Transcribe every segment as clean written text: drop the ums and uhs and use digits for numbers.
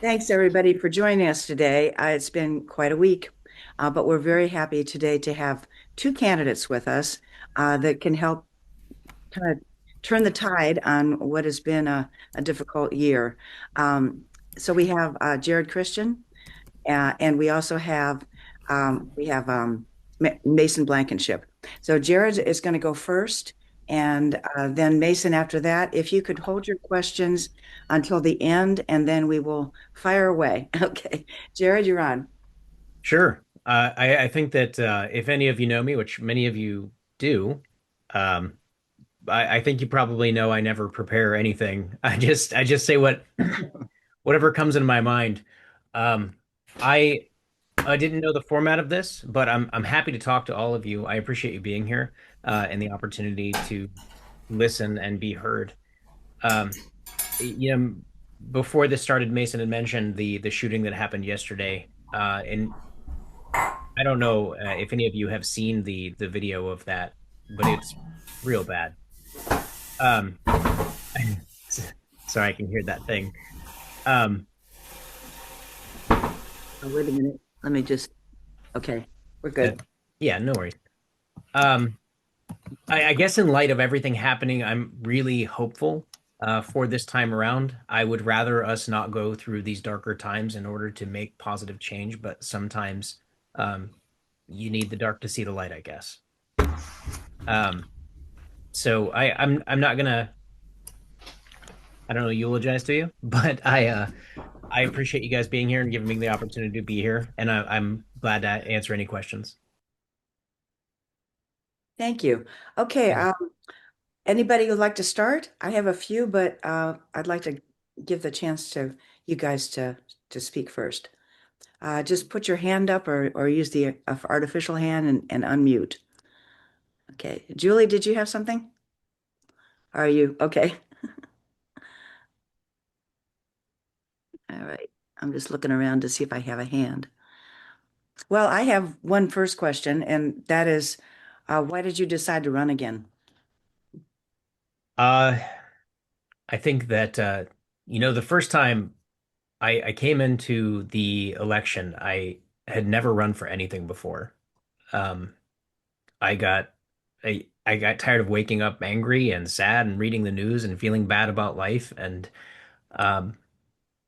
Thanks, everybody, for joining us today. It's been quite a week, but we're very happy today to have two candidates with us that can help kind of turn the tide on what has been a difficult year. Um, so we have Jerrad Christian, and we also have Mason Blankenship. So Jerrad is going to go first, and then Mason after that. If you could hold your questions until the end, and then we will fire away. Okay, Jerrad, you're on. Sure. I think that if any of you know me, which many of you do, um, I think you probably know I never prepare anything. I just say whatever comes into my mind. Um, I I didn't know the format of this, but I'm happy to talk to all of you. I appreciate you being here and the opportunity to listen and be heard. Um, you know, before this started, Mason had mentioned the shooting that happened yesterday, and I don't know if any of you have seen the video of that, but it's real bad. Um, sorry, I can hear that thing. Um, Oh, wait a minute. Let me just. Okay, we're uh, good. yeah, no worries. Um, I guess in light of everything happening, I'm really hopeful for this time around. I would rather us not go through these darker times in order to make positive change, but sometimes um, you need the dark to see the light, I guess. Um, so I'm not gonna I don't know eulogize to you, but I appreciate you guys being here and giving me the opportunity to be here, and I'm glad to answer any questions. Thank you. Okay, Yeah. anybody who'd like to start? I have a few, but I'd like to give the chance to you guys to speak first. Just put your hand up or use the artificial hand and unmute. Okay. Julie, did you have something? Are you okay? All right. I'm just looking around to see if I have a hand. Well, I have one first question, and that is, why did you decide to run again? Uh, I think that the first time I came into the election, I had never run for anything before. Um, I got I got tired of waking up angry and sad and reading the news and feeling bad about life. And um,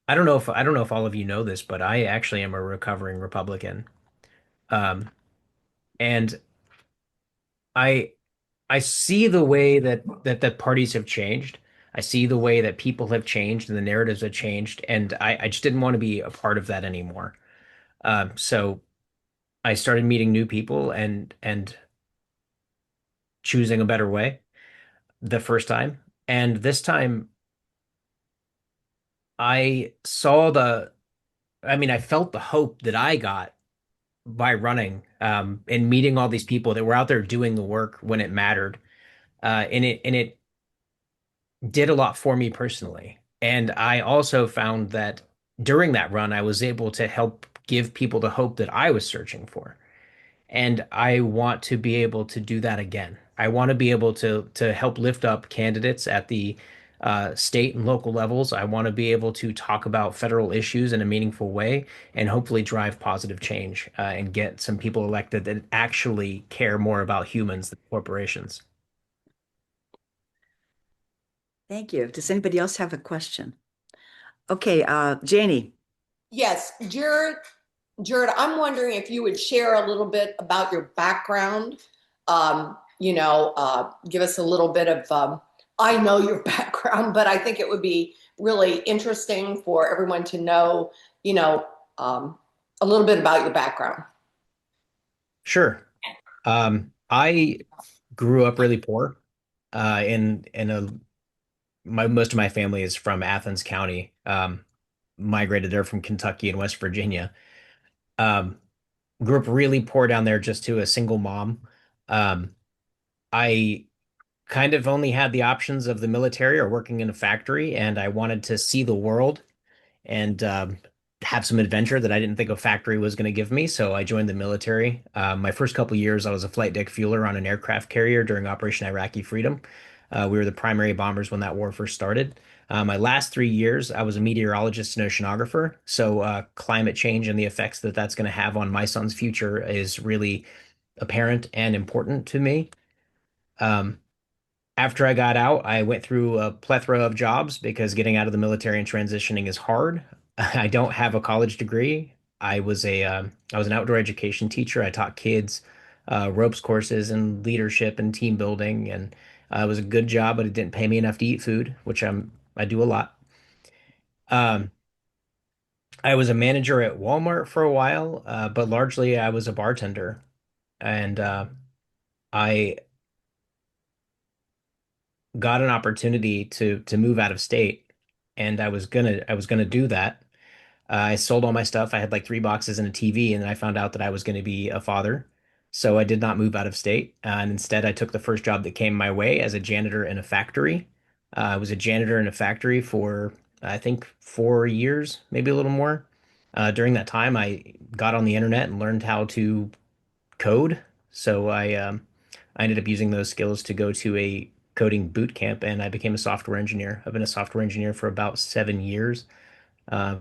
I don't know if all of you know this, but I actually am a recovering Republican. Um, and I I see the way that parties have changed. I see the way that people have changed and the narratives have changed, and I just didn't want to be a part of that anymore. So I started meeting new people and choosing a better way the first time. And this time I saw I felt the hope that I got by running and meeting all these people that were out there doing the work when it mattered. And it did a lot for me personally. And I also found that during that run, I was able to help give people the hope that I was searching for. And I want to be able to do that again. I want to be able to help lift up candidates at the state and local levels. I want to be able to talk about federal issues in a meaningful way and hopefully drive positive change and get some people elected that actually care more about humans than corporations. Thank you. Does anybody else have a question? Okay, Janie. Yes, Jared, I'm wondering if you would share a little bit about your background. Give us a little bit of, I know your background, but I think it would be really interesting for everyone to know, you know, um, a little bit about your background. Sure. I grew up really poor. In a my most of my family is from Athens County. Migrated there from Kentucky and West Virginia. Um, Grew up really poor down there just to a single mom. Um, I kind of only had the options of the military or working in a factory, and I wanted to see the world and have some adventure that I didn't think a factory was going to give me. So I joined the military. My first couple years, I was a flight deck fueler on an aircraft carrier during Operation Iraqi Freedom. We were the primary bombers when that war first started. My last 3 years, I was a meteorologist and oceanographer. So climate change and the effects that that's going to have on my son's future is really apparent and important to me. Um, After I got out, I went through a plethora of jobs because getting out of the military and transitioning is hard. I don't have a college degree. I was an outdoor education teacher. I taught kids ropes courses and leadership and team building, and it was a good job, but it didn't pay me enough to eat food, which I do a lot. Um, I was a manager at Walmart for a while, but largely I was a bartender, and I got an opportunity to move out of state, and I was gonna do that. I sold all my stuff. I had like 3 boxes and a TV, and then I found out that I was going to be a father. So I did not move out of state, and instead I took the first job that came my way as a janitor in a factory. I was a janitor in a factory for I think 4 years, maybe a little more. During that time, I got on the internet and learned how to code. So I ended up using those skills to go to a coding boot camp, and I became a software engineer. I've been a software engineer for about 7 years.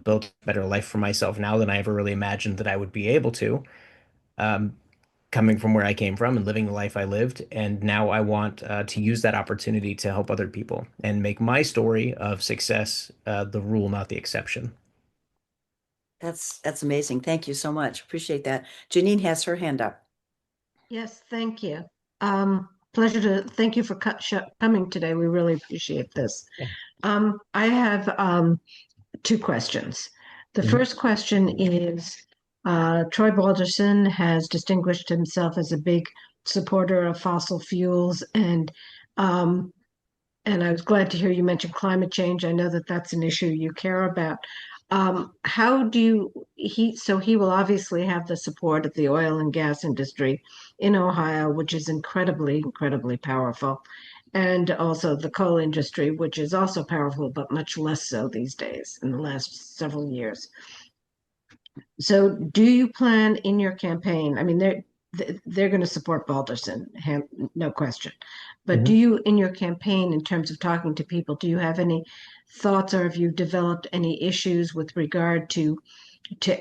Built a better life for myself now than I ever really imagined that I would be able to, um, coming from where I came from and living the life I lived. And now I want to use that opportunity to help other people and make my story of success the rule, not the exception. That's amazing. Thank you so much. Appreciate that. Janine has her hand up. Yes, thank you. Pleasure to thank you for coming today. We really appreciate this. Yeah. I have two questions. The Mhm. first question is Troy Balderson has distinguished himself as a big supporter of fossil fuels, um, and I was glad to hear you mention climate change. I know that that's an issue you care about. How do so he will obviously have the support of the oil and gas industry in Ohio, which is incredibly, incredibly powerful, and also the coal industry, which is also powerful, but much less so these days in the last several years. So, do you plan in your campaign? I mean, they're going to support Balderson, no question. But do Mhm. you, in your campaign, in terms of talking to people, do you have any thoughts, or have you developed any issues with regard to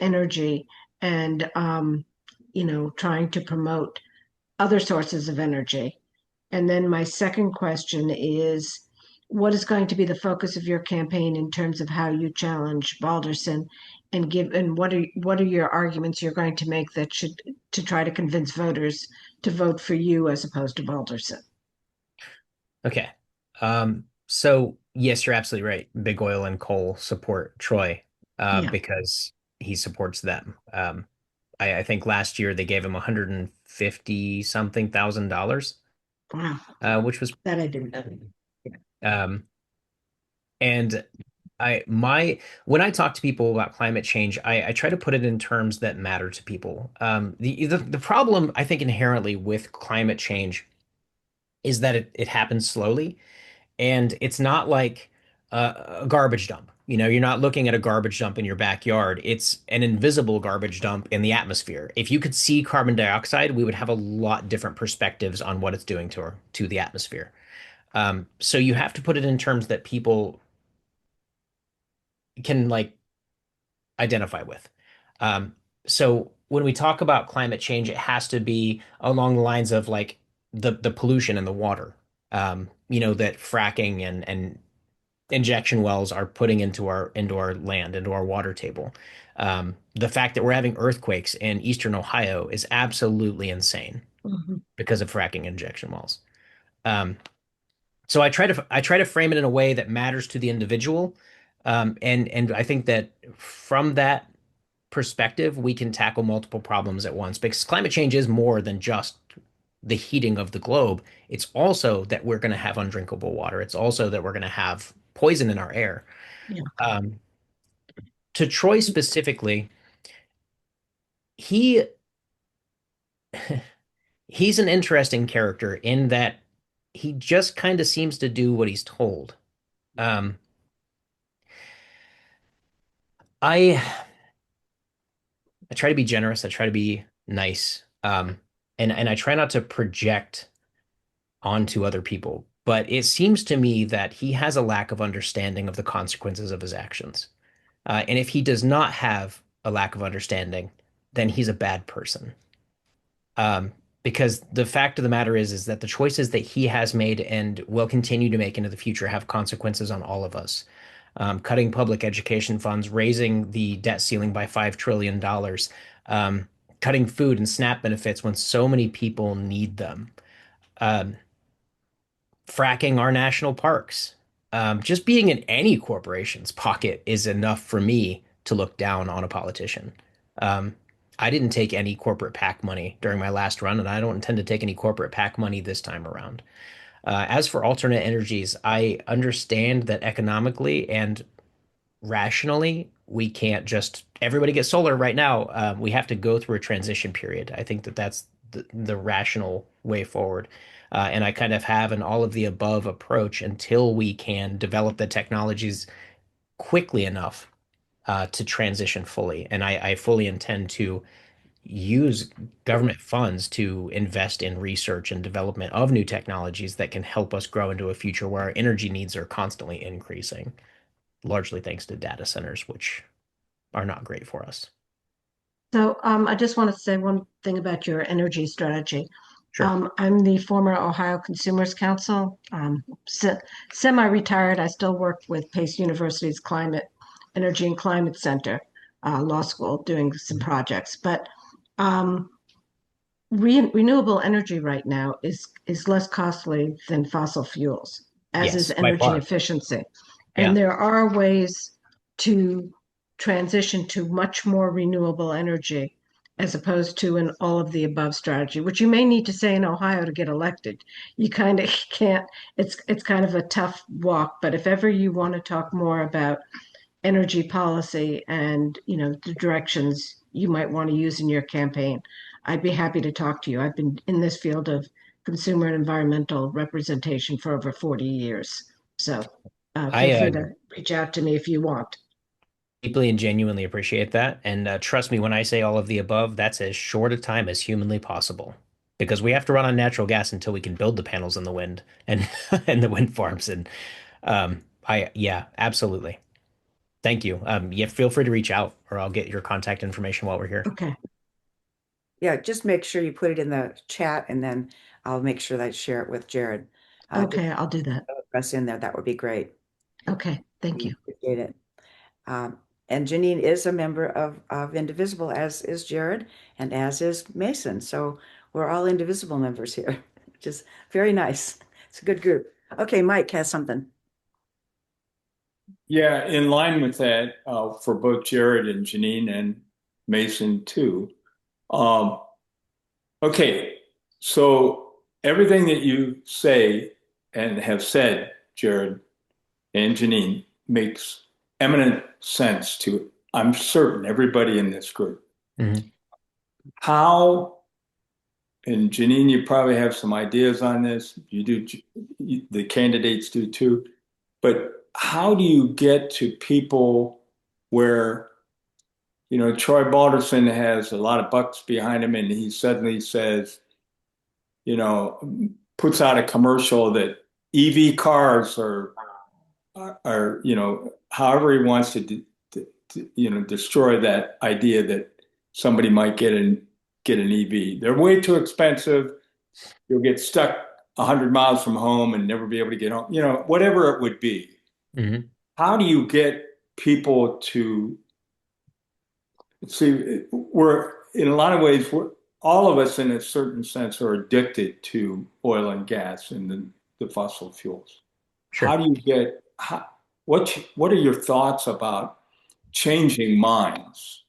energy and trying to promote other sources of energy? And then my second question is, what is going to be the focus of your campaign in terms of how you challenge Balderson and what are your arguments you're going to make that should to try to convince voters to vote for you as opposed to Balderson? Okay. So yes, you're absolutely right. Big oil and coal support Troy Yeah. because he supports them. I think last year they gave him 150 something thousand dollars, Wow. which was That I didn't know. um, and my when I talk to people about climate change, I try to put it in terms that matter to people. The problem I think inherently with climate change is that it happens slowly. And it's not like a garbage dump. You know, you're not looking at a garbage dump in your backyard. It's an invisible garbage dump in the atmosphere. If you could see carbon dioxide, we would have a lot different perspectives on what it's doing to the atmosphere. So you have to put it in terms that people can like identify with. Um, so when we talk about climate change, it has to be along the lines of like the pollution in the water. That fracking and injection wells are putting into our land, into our water table. The fact that we're having earthquakes in eastern Ohio is absolutely insane Mhm. because of fracking injection wells. Um, so I try to frame it in a way that matters to the individual, and I think that from that perspective, we can tackle multiple problems at once because climate change is more than just the heating of the globe. It's also that we're going to have undrinkable water. It's also that we're going to have poison in our air. Yeah. Um, to Troy specifically, he he's an interesting character in that he just kind of seems to do what he's told. Um, I I try to be generous. I try to be nice. And I try not to project onto other people But it seems to me that he has a lack of understanding of the consequences of his actions. And if he does not have a lack of understanding, then he's a bad person. Um, because the fact of the matter is that the choices that he has made and will continue to make into the future have consequences on all of us. Cutting public education funds, raising the debt ceiling by $5 trillion, cutting food and SNAP benefits when so many people need them, um, fracking our national parks. Just being in any corporation's pocket is enough for me to look down on a politician. Um, I didn't take any corporate PAC money during my last run, and I don't intend to take any corporate PAC money this time around. As for alternate energies, I understand that economically and rationally, we can't just everybody get solar right now. We have to go through a transition period. I think that that's the rational way forward. And I kind of have an all of the above approach until we can develop the technologies quickly enough to transition fully. And I fully intend to use government funds to invest in research and development of new technologies that can help us grow into a future where our energy needs are constantly increasing, largely thanks to data centers, which are not great for us. So I just want to say one thing about your energy strategy. Sure. I'm the former Ohio Consumers Council, semi-retired. I still work with Pace University's Climate, Energy and Climate Center, law school, doing some Mhm. projects. But um, renewable energy right now is less costly than fossil fuels, as is Yes, by energy far. efficiency. And Yeah. there are ways to transition to much more renewable energy as opposed to an all of the above strategy, which you may need to say in Ohio to get elected. You kind of can't, it's kind of a tough walk, but if ever you want to talk more about energy policy and the directions you might want to use in your campaign, I'd be happy to talk to you. I've been in this field of consumer and environmental representation for over 40 years. So feel I free to reach out to me if you want. deeply and genuinely appreciate that. And trust me, when I say all of the above, that's as short a time as humanly possible. Because we have to run on natural gas until we can build the panels in the wind and and the wind farms. And yeah, absolutely. Thank you. Yeah, feel free to reach out or I'll get your contact information while we're here. Okay. Yeah, just make sure you put it in the chat and then I'll make sure that I share it with Jerrad. Just Okay, I'll do that. press in there. That would be great. Okay, thank We you. appreciate it. Um, and Janine is a member of Indivisible, as is Jerrad, and as is Mason. So we're all Indivisible members here, which is very nice. It's a good group. Okay, Mike has something. Yeah, in line with that, for both Jared and Janine and Mason too. Um, okay, so everything that you say and have said, Jared and Janine, makes eminent sense to, I'm certain, everybody in this group. Mhm. How, and Janine, you probably have some ideas on this. You do, the candidates do too. But how do you get to people where, Troy Balderson has a lot of bucks behind him and he suddenly says, you know, puts out a commercial that EV cars are, however he wants to destroy that idea that somebody might get an EV. They're way too expensive. You'll get stuck 100 miles from home and never be able to get home, whatever it would be. Mhm. How do you get people to see? We're in a lot of ways, all of us in a certain sense are addicted to oil and gas and the fossil fuels. How Sure. do you get, what are your thoughts about changing minds?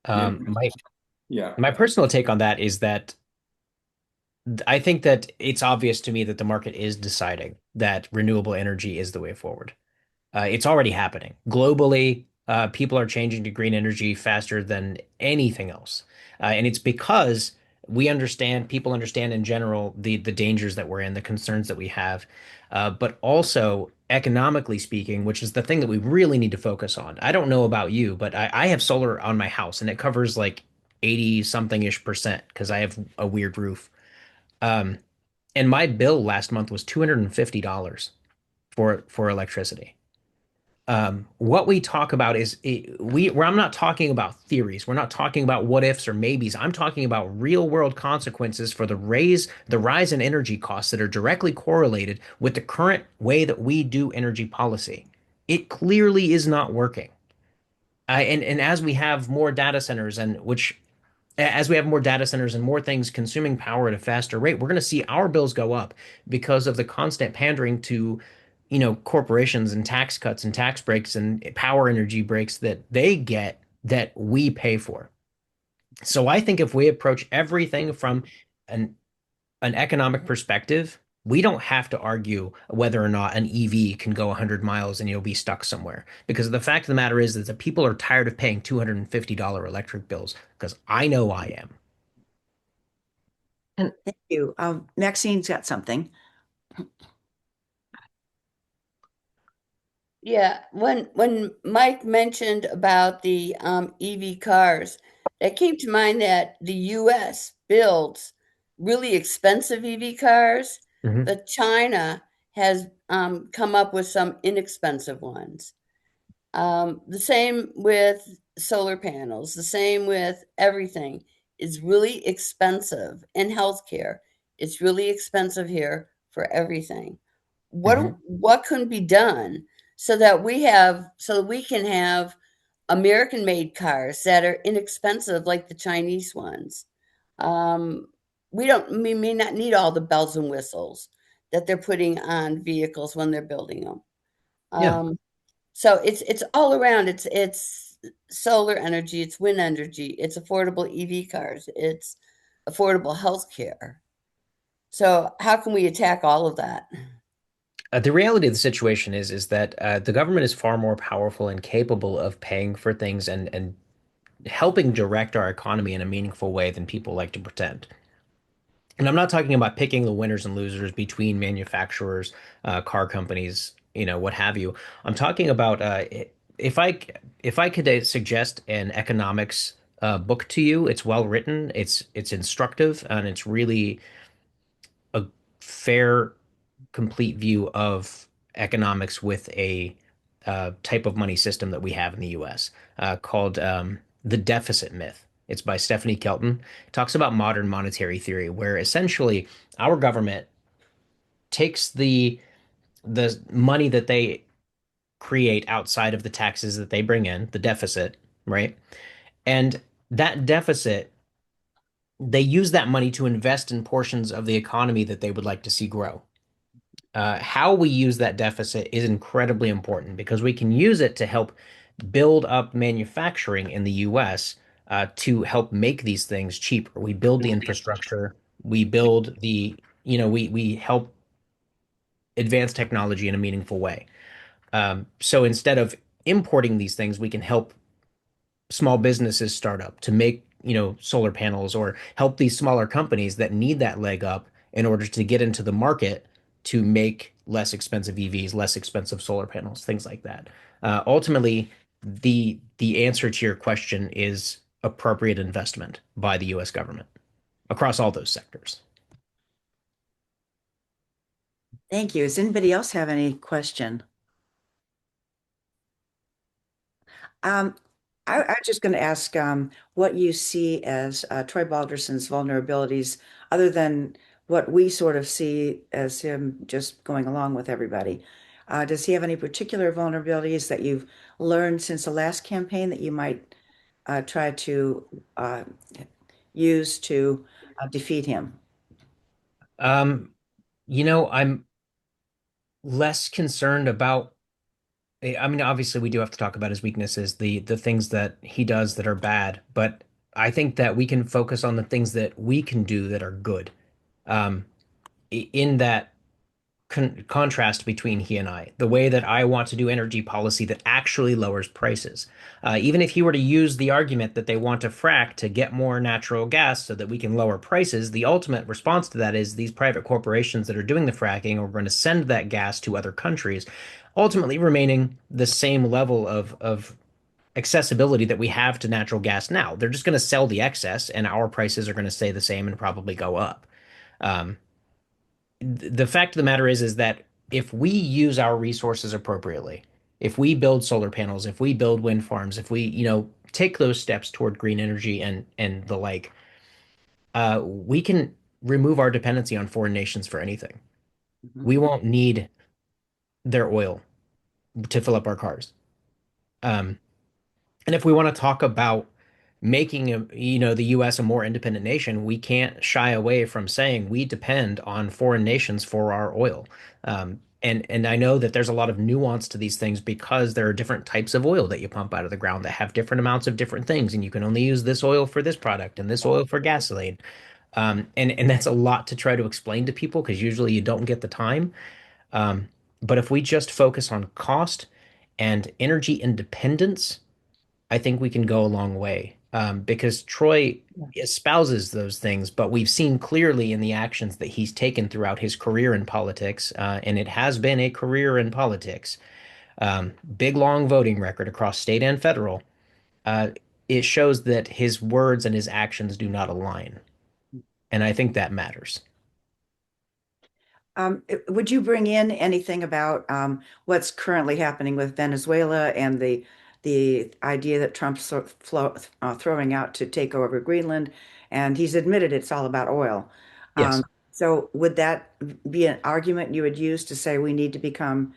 You know, My yeah, my personal take on that is that I think that it's obvious to me that the market is deciding that renewable energy is the way forward. It's already happening globally. People are changing to green energy faster than anything else, and it's because people understand in general the dangers that we're in, the concerns that we have, but also economically speaking, which is the thing that we really need to focus on. I don't know about you, but I have solar on my house, and it covers like 80 something ish percent because I have a weird roof. Um, And my bill last month was $250 for electricity. What we talk about is where I'm not talking about theories. We're not talking about what ifs or maybes. I'm talking about real world consequences for the rise in energy costs that are directly correlated with the current way that we do energy policy. It clearly is not working. And as we have more data centers and which as we have more data centers and more things consuming power at a faster rate, we're going to see our bills go up because of the constant pandering to, corporations and tax cuts and tax breaks and power energy breaks that they get that we pay for. So I think if we approach everything from an an economic perspective, we don't have to argue whether or not an EV can go 100 miles and you'll be stuck somewhere. Because the fact of the matter is that the people are tired of paying $250 electric bills, because I know I am. And Thank you. Maxine's got something. Yeah, when Mike mentioned about the EV cars, it came to mind that the US builds really expensive EV cars, Mhm. but China has come up with some inexpensive ones. The same with solar panels, the same with everything. It's really expensive in healthcare. It's really expensive here for everything. Mhm. What can be done so that we can have American made cars that are inexpensive like the Chinese ones? Um, we may not need all the bells and whistles that they're putting on vehicles when they're building them. Yeah. So it's all around. It's solar energy, it's wind energy, it's affordable EV cars, it's affordable healthcare. So how can we attack all of that? The reality of the situation is that the government is far more powerful and capable of paying for things and helping direct our economy in a meaningful way than people like to pretend. And I'm not talking about picking the winners and losers between manufacturers, car companies, what have you. I'm talking about if I if I could suggest an economics book to you, it's well written, it's instructive, and it's really a fair, complete view of economics with a type of money system that we have in the U.S. Called the deficit myth. It's by Stephanie Kelton. It talks about modern monetary theory, where essentially our government takes the money that they create outside of the taxes that they bring in, the deficit, right? And that deficit, they use that money to invest in portions of the economy that they would like to see grow. How we use that deficit is incredibly important because we can use it to help build up manufacturing in the US to help make these things cheaper. We build the infrastructure, we build we help advance technology in a meaningful way. So instead of importing these things, we can help small businesses start up to make, solar panels or help these smaller companies that need that leg up in order to get into the market to make less expensive EVs, less expensive solar panels, things like that. Ultimately, the answer to your question is appropriate investment by the US government across all those sectors. Thank you. Does anybody else have any question? Um, I was just going to ask what you see as Troy Balderson's vulnerabilities, other than what we sort of see as him just going along with everybody. Does he have any particular vulnerabilities that you've learned since the last campaign that you might try to use to defeat him? Um, I'm less concerned about I mean, obviously, we do have to talk about his weaknesses, the things that he does that are bad, but I think that we can focus on the things that we can do that are good. Um, in that contrast between he and I, the way that I want to do energy policy that actually lowers prices. Even if he were to use the argument that they want to frack to get more natural gas so that we can lower prices, the ultimate response to that is these private corporations that are doing the fracking are going to send that gas to other countries, ultimately remaining the same level of accessibility that we have to natural gas now. They're just going to sell the excess, and our prices are going to stay the same and probably go up. Um, the fact of the matter is that if we use our resources appropriately, if we build solar panels, if we build wind farms, if we, take those steps toward green energy and the like, we can remove our dependency on foreign nations for anything. Mhm. We won't need their oil to fill up our cars. Um, And if we want to talk about making the US a more independent nation, we can't shy away from saying we depend on foreign nations for our oil. And I know that there's a lot of nuance to these things because there are different types of oil that you pump out of the ground that have different amounts of different things, and you can only use this oil for this product and this oil for gasoline. And that's a lot to try to explain to people because usually you don't get the time. Um, but if we just focus on cost and energy independence, I think we can go a long way because Troy espouses those things, but we've seen clearly in the actions that he's taken throughout his career in politics, and it has been a career in politics, big, long voting record across state and federal. Uh, it shows that his words and his actions do not align. And I think that matters. Would you bring in anything about what's currently happening with Venezuela and the idea that Trump's throwing out to take over Greenland, and he's admitted it's all about oil. Yes. So would that be an argument you would use to say we need to become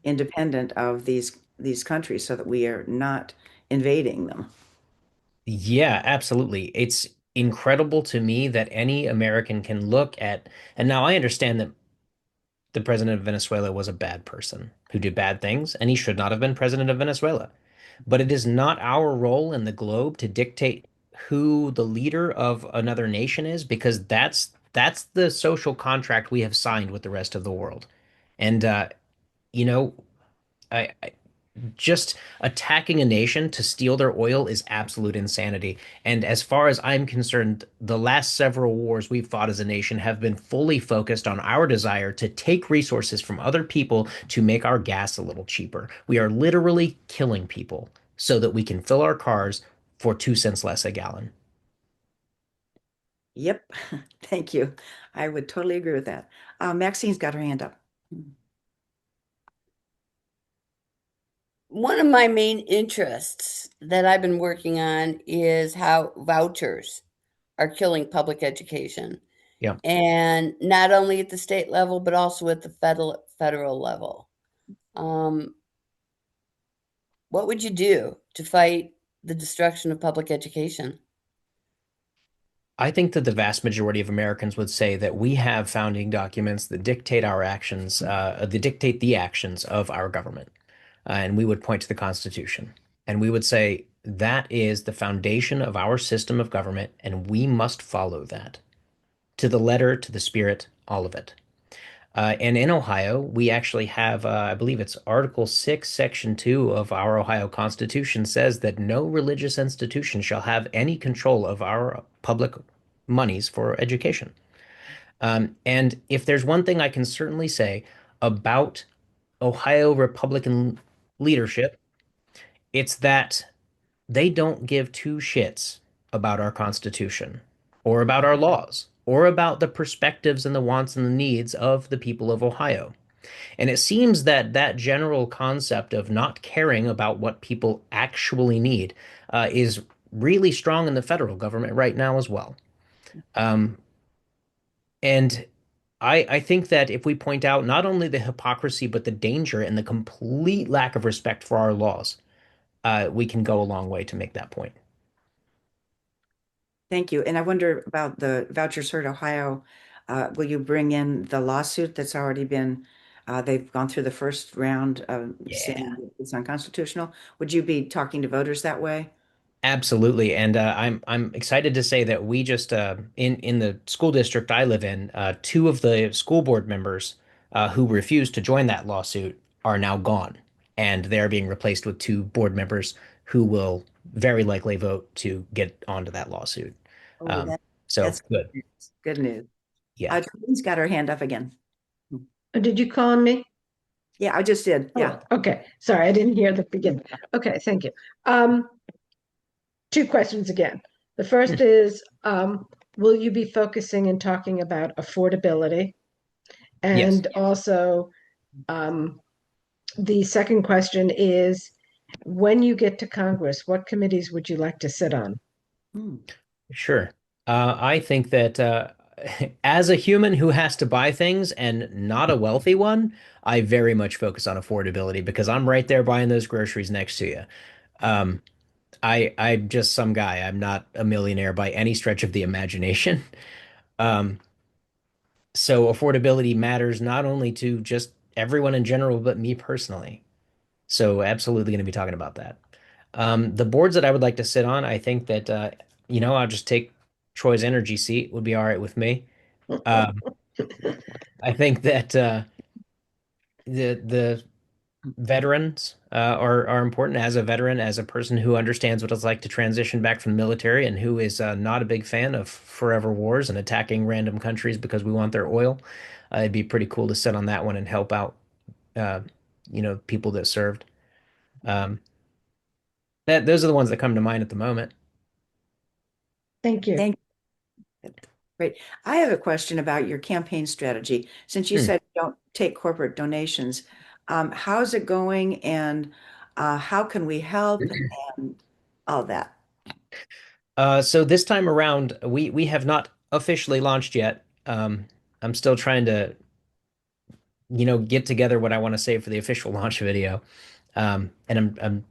independent of these countries so that we are not invading them? Yeah, absolutely. It's incredible to me that any American can look at, and now I understand that the president of Venezuela was a bad person who did bad things, and he should not have been president of Venezuela. But it is not our role in the globe to dictate who the leader of another nation is, because that's the social contract we have signed with the rest of the world. And you know, I just attacking a nation to steal their oil is absolute insanity. And as far as I'm concerned, the last several wars we've fought as a nation have been fully focused on our desire to take resources from other people to make our gas a little cheaper. We are literally killing people so that we can fill our cars for 2 cents less a gallon. Yep. Thank you. I would totally agree with that. Maxine's got her hand up. One of my main interests that I've been working on is how vouchers are killing public education. Yeah. And not only at the state level, but also at the federal level. What would you do to fight the destruction of public education? I think that the vast majority of Americans would say that we have founding documents that dictate our actions, that dictate the actions of our government. And we would point to the Constitution. And we would say that is the foundation of our system of government, and we must follow that to the letter, to the spirit, all of it. And in Ohio, we actually have, I believe it's Article 6, Section 2 of our Ohio Constitution says that no religious institution shall have any control of our public monies for education. And if there's one thing I can certainly say about Ohio Republican leadership, it's that they don't give two shits about our Constitution or about our laws or about the perspectives and the wants and the needs of the people of Ohio. And it seems that that general concept of not caring about what people actually need is really strong in the federal government right now as well. Um, and I think that if we point out not only the hypocrisy, but the danger and the complete lack of respect for our laws, we can go a long way to make that point. Thank you. And I wonder about the vouchers heard Ohio. Will you bring in the lawsuit that's already been, they've gone through the first round of Yeah. saying it's unconstitutional? Would you be talking to voters that way? Absolutely, and I'm excited to say that we just in the school district I live in, two of the school board members who refused to join that lawsuit are now gone, and they're being replaced with two board members who will very likely vote to get onto that lawsuit. Oh, Um, so that's good, good news. yeah. Jolene's got her hand up again. Did you call on me? Yeah, I just did. Yeah. Oh, okay. Sorry, I didn't hear the beginning. Okay, thank you. Two questions again. The first is, will you be focusing and talking about affordability? Yes. And also, um, the second question is, when you get to Congress, what committees would you like to sit on? Hmm. Sure. I think that as a human who has to buy things and not a wealthy one, I very much focus on affordability because I'm right there buying those groceries next to you. Um, I'm just some guy. I'm not a millionaire by any stretch of the imagination. Um, so affordability matters not only to just everyone in general, but me personally. So absolutely going to be talking about that. The boards that I would like to sit on, I think that I'll just take Troy's energy seat would be all right with me. Um, I think that the veterans are important. As a veteran, as a person who understands what it's like to transition back from the military, and who is not a big fan of forever wars and attacking random countries because we want their oil, it'd be pretty cool to sit on that one and help out, uh, people that served. Um, those are the ones that come to mind at the moment. Thank you. Thank you. Great. I have a question about your campaign strategy. Since you Hmm. said you don't take corporate donations, how's it going and how can we help and all that? So this time around, we have not officially launched yet. I'm still trying to, get together what I want to say for the official launch video. And I'm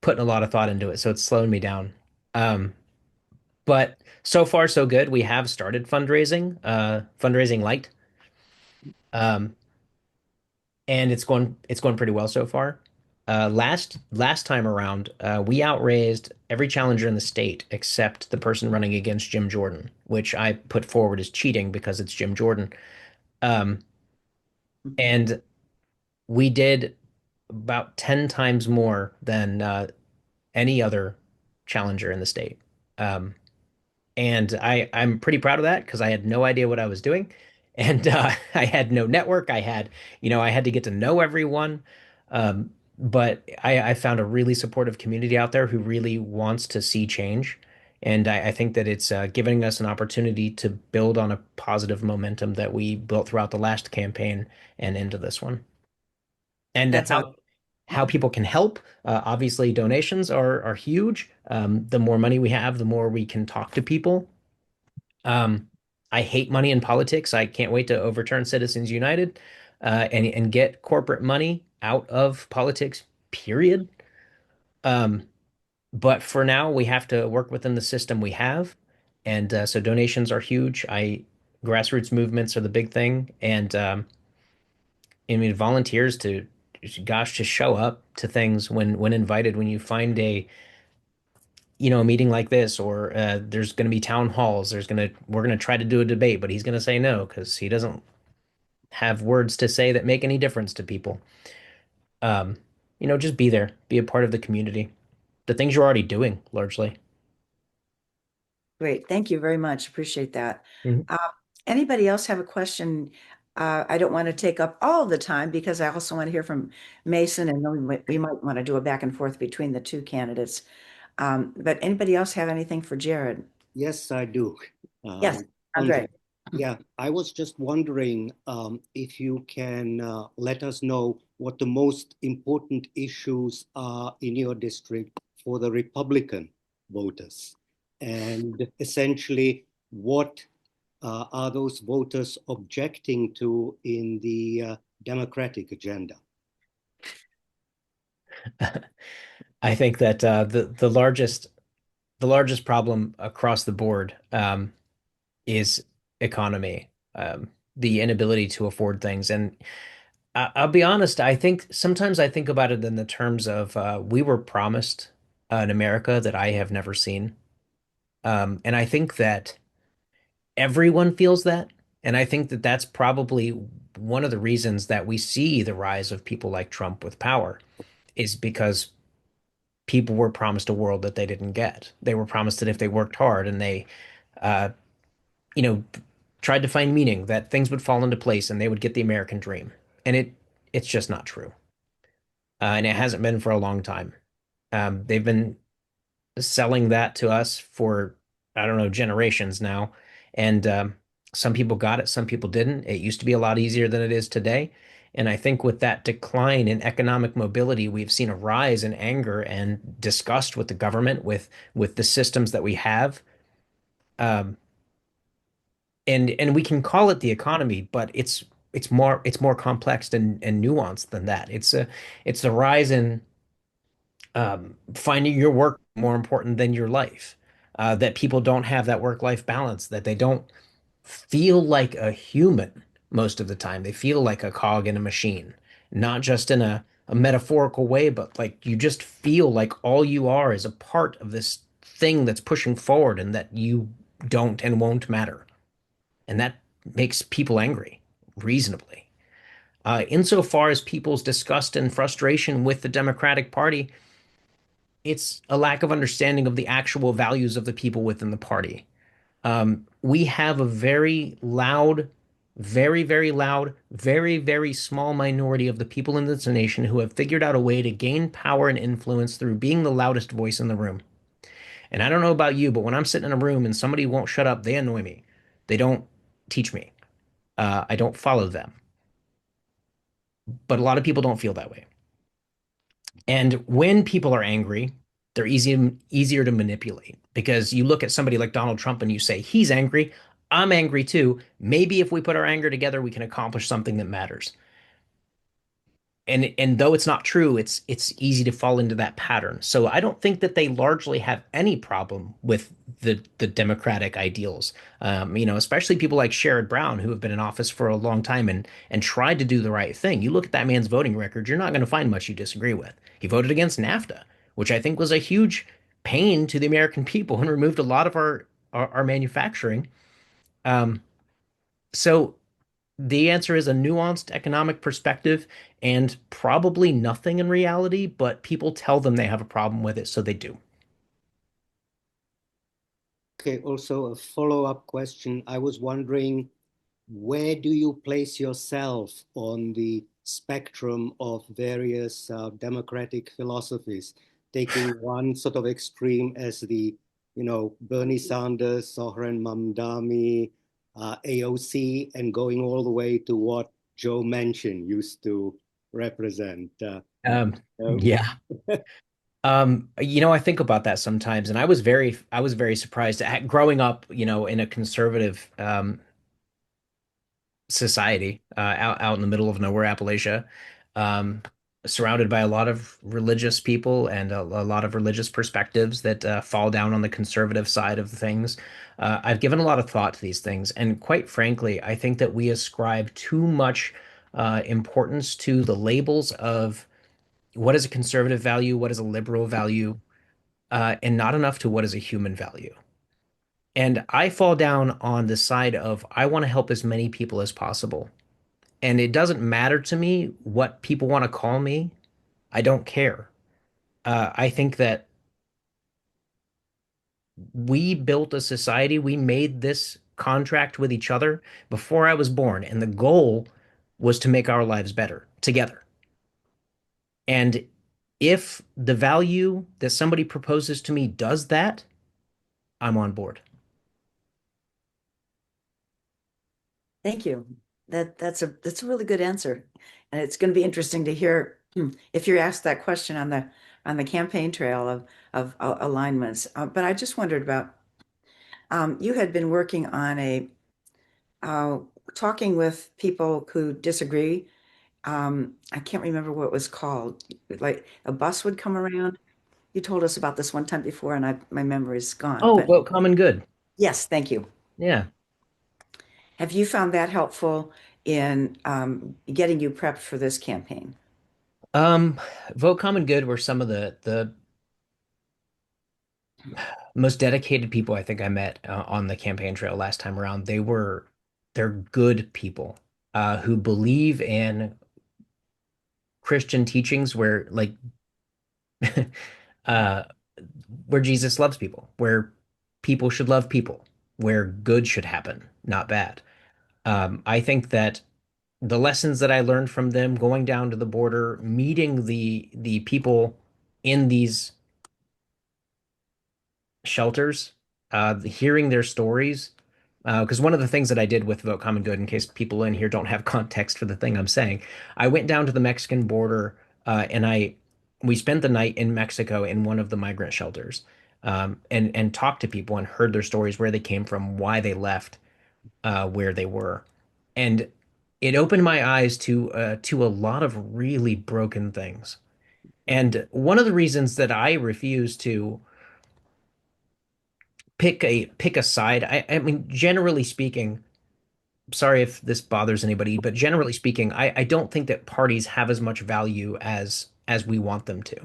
putting a lot of thought into it, so it's slowing me down. Um, but so far so good. We have started fundraising light. Um, and it's going pretty well so far. Last time around, we outraised every challenger in the state except the person running against Jim Jordan, which I put forward as cheating because it's Jim Jordan. Um, and we did about 10 times more than any other challenger in the state. Um, and I'm pretty proud of that because I had no idea what I was doing, and I had no network. I had to get to know everyone. But I found a really supportive community out there who really wants to see change, and I think that it's giving us an opportunity to build on a positive momentum that we built throughout the last campaign and into this one. And That's all. how people can help. Obviously, donations are huge. The more money we have, the more we can talk to people. um, I hate money in politics. I can't wait to overturn Citizens United, and get corporate money out of politics, period. Um, but for now, we have to work within the system we have. And so donations are huge. Grassroots movements are the big thing. And I mean, volunteers gosh, to show up to things when invited, when you find a meeting like this, or there's going to be town halls. We're going to try to do a debate, but he's going to say no because he doesn't have words to say that make any difference to people. Um, just be there, be a part of the community. The things you're already doing, largely. Great. Thank you very much. Appreciate that. Mhm. Uh, Anybody else have a question? I don't want to take up all the time because I also want to hear from Mason, and then we might want to do a back and forth between the two candidates. But anybody else have anything for Jerrad? Yes, I do. Yes, Andre, Andre. yeah, I was just wondering if you can let us know what the most important issues are in your district for the Republican voters, and essentially what are those voters objecting to in the Democratic agenda? I think that the largest problem across the board is economy, the inability to afford things. And I'll be honest, I think about it in the terms of we were promised an America that I have never seen. And I think that everyone feels that. And I think that that's probably one of the reasons that we see the rise of people like Trump with power, is because people were promised a world that they didn't get. They were promised that if they worked hard and they, uh, you know, tried to find meaning, that things would fall into place and they would get the American dream. And it's just not true. And it hasn't been for a long time. They've been selling that to us for, I don't know, generations now. And Some people got it, some people didn't. It used to be a lot easier than it is today. And I think with that decline in economic mobility, we've seen a rise in anger and disgust with the government, with the systems that we have. Um, and we can call it the economy, but it's more complex and nuanced than that. It's the rise in finding your work more important than your life. That people don't have that work-life balance, that they don't feel like a human most of the time. They feel like a cog in a machine, not just in a metaphorical way, but like you just feel like all you are is a part of this thing that's pushing forward and that you don't and won't matter. And that makes people angry, reasonably. Insofar as people's disgust and frustration with the Democratic Party, it's a lack of understanding of the actual values of the people within the party. We have a very loud, very, very loud, very, very small minority of the people in this nation who have figured out a way to gain power and influence through being the loudest voice in the room. And I don't know about you, but when I'm sitting in a room and somebody won't shut up, they annoy me. They don't teach me. I don't follow them. But a lot of people don't feel that way. And when people are angry, they're easier to manipulate because you look at somebody like Donald Trump and you say, he's angry. I'm angry too. Maybe if we put our anger together, we can accomplish something that matters. And though it's not true, it's easy to fall into that pattern. So I don't think that they largely have any problem with the democratic ideals. Especially people like Sherrod Brown, who have been in office for a long time and tried to do the right thing. You look at that man's voting record, you're not going to find much you disagree with. He voted against NAFTA, which I think was a huge pain to the American people and removed a lot of our manufacturing. Um, so the answer is a nuanced economic perspective and probably nothing in reality, but people tell them they have a problem with it, so they do. Okay, also a follow-up question. I was wondering, where do you place yourself on the spectrum of various democratic philosophies, taking one sort of extreme as the, Bernie Sanders, Sohran Mamdani, AOC, and going all the way to what Joe Manchin used to represent. Yeah. I think about that sometimes, and I was very surprised growing up, in a conservative society out in the middle of nowhere, Appalachia, um, surrounded by a lot of religious people and a lot of religious perspectives that fall down on the conservative side of things. I've given a lot of thought to these things, and quite frankly, I think that we ascribe too much importance to the labels of what is a conservative value, what is a liberal value, and not enough to what is a human value. And I fall down on the side of I want to help as many people as possible. And it doesn't matter to me what people want to call me. I don't care. I think that we built a society, we made this contract with each other before I was born, and the goal was to make our lives better together. And if the value that somebody proposes to me does that, I'm on board. Thank you. That's a really good answer. And it's going to be interesting to hear if you're asked that question on the campaign trail of alignments. But I just wondered about you had been working on a uh, talking with people who disagree. I can't remember what it was called. Like a bus would come around. You told us about this one time before, and my memory is gone. Oh, But well, common good. yes, thank you. Yeah. Have you found that helpful in getting you prepped for this campaign? Um, Vote Common Good were some of the most dedicated people I think I met on the campaign trail last time around. They're good people who believe in Christian teachings uh, where Jesus loves people, where people should love people, where good should happen, not bad. I think that the lessons that I learned from them going down to the border, meeting the people in these shelters, hearing their stories, Because one of the things that I did with Vote Common Good, in case people in here don't have context for the thing I'm saying, I went down to the Mexican border and we spent the night in Mexico in one of the migrant shelters, and talked to people and heard their stories, where they came from, why they left, where they were, and it opened my eyes to a lot of really broken things. And one of the reasons that I refuse to pick a side, I mean, generally speaking, sorry if this bothers anybody, but generally speaking, I don't think that parties have as much value as we want them to.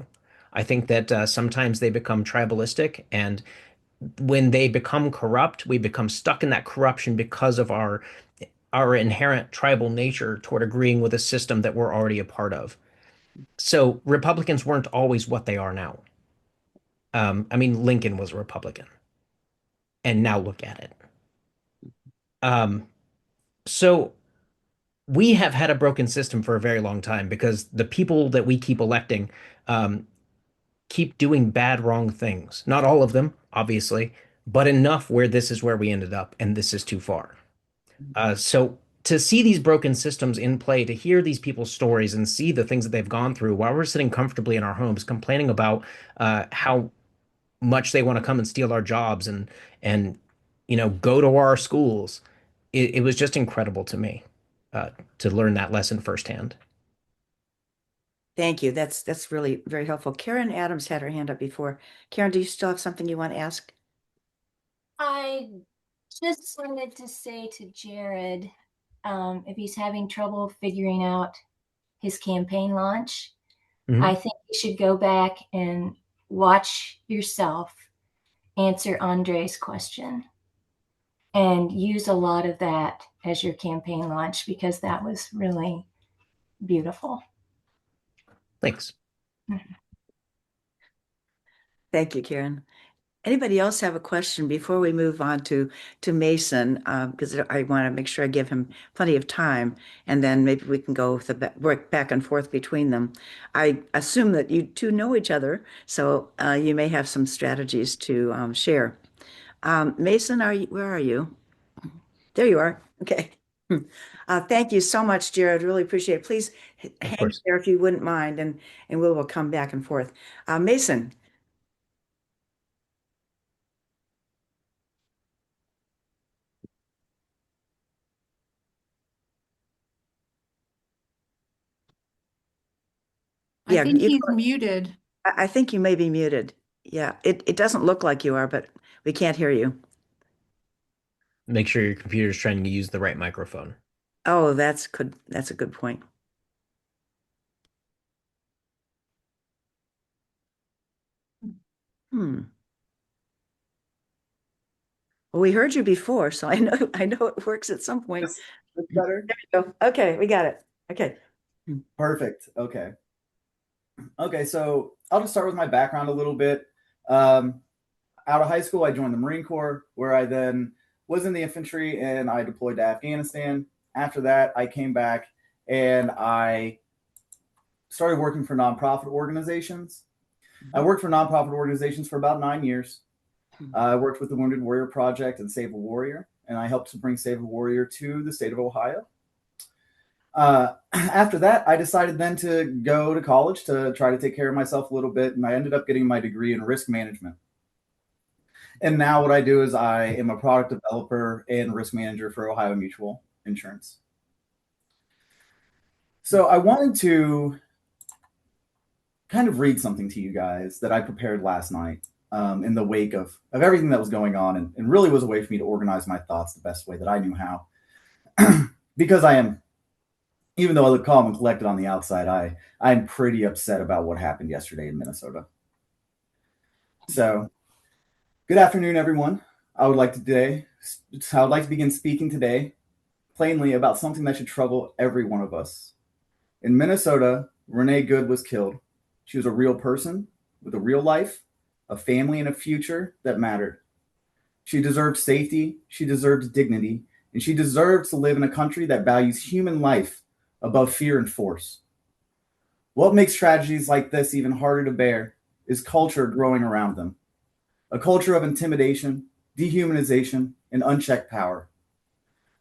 I think that sometimes they become tribalistic, and when they become corrupt, we become stuck in that corruption because of our inherent tribal nature toward agreeing with a system that we're already a part of. So Republicans weren't always what they are now. I mean, Lincoln was a Republican, and now look at it. Um, so we have had a broken system for a very long time because the people that we keep electing um, keep doing bad, wrong things. Not all of them, obviously, but enough where this is where we ended up, and this is too far. So to see these broken systems in play, to hear these people's stories and see the things that they've gone through while we're sitting comfortably in our homes, complaining about how much they want to come and steal our jobs and go to our schools, it was just incredible to me to learn that lesson firsthand. Thank you. That's really very helpful. Karen Adams had her hand up before. Karen, do you still have something you want to ask? I just wanted to say to Jerrad, if he's having trouble figuring out his campaign launch, I Mhm. think you should go back and watch yourself answer Andre's question and use a lot of that as your campaign launch because that was really beautiful. Thanks. Thank you, Karen. Anybody else have a question before we move on to Mason? Because I want to make sure I give him plenty of time, and then maybe we can go with the work back and forth between them. I assume that you two know each other, so you may have some strategies to share. Mason, where are you? There you are. Okay. Thank you so much, Jerrad. Really appreciate it. Please Of hang course. there if you wouldn't mind, and we'll come back and forth. Mason. I Yeah, think he's muted. I think you may be muted. Yeah, it doesn't look like you are, but we can't hear you. Make sure your computer's trying to use the right microphone. Oh, that's good. That's a good point. Hmm. Well, we heard you before, so I know it works at some point. That's better. There we go. Okay, we got it. Okay. Perfect. Okay. Okay, so I'll just start with my background a little bit. Um, Out of high school, I joined the Marine Corps, where I then was in the infantry and I deployed to Afghanistan. After that, I came back and I started working for nonprofit organizations. I worked for nonprofit organizations for about 9 years. I worked with the Wounded Warrior Project and Save a Warrior, and I helped to bring Save a Warrior to the state of Ohio. After that, I decided then to go to college to try to take care of myself a little bit, and I ended up getting my degree in risk management. And now what I do is I am a product developer and risk manager for Ohio Mutual Insurance. So I wanted to kind of read something to you guys that I prepared last night in the wake of everything that was going on, and really was a way for me to organize my thoughts the best way that I knew how. Because I am, even though I look calm and collected on the outside, I'm pretty upset about what happened yesterday in Minnesota. So, good afternoon, everyone. I would like to begin speaking today plainly about something that should trouble every one of us. In Minnesota, Renee Good was killed. She was a real person with a real life, a family, and a future that mattered. She deserved safety, she deserved dignity, and she deserved to live in a country that values human life above fear and force. What makes tragedies like this even harder to bear is culture growing around them. A culture of intimidation, dehumanization, and unchecked power.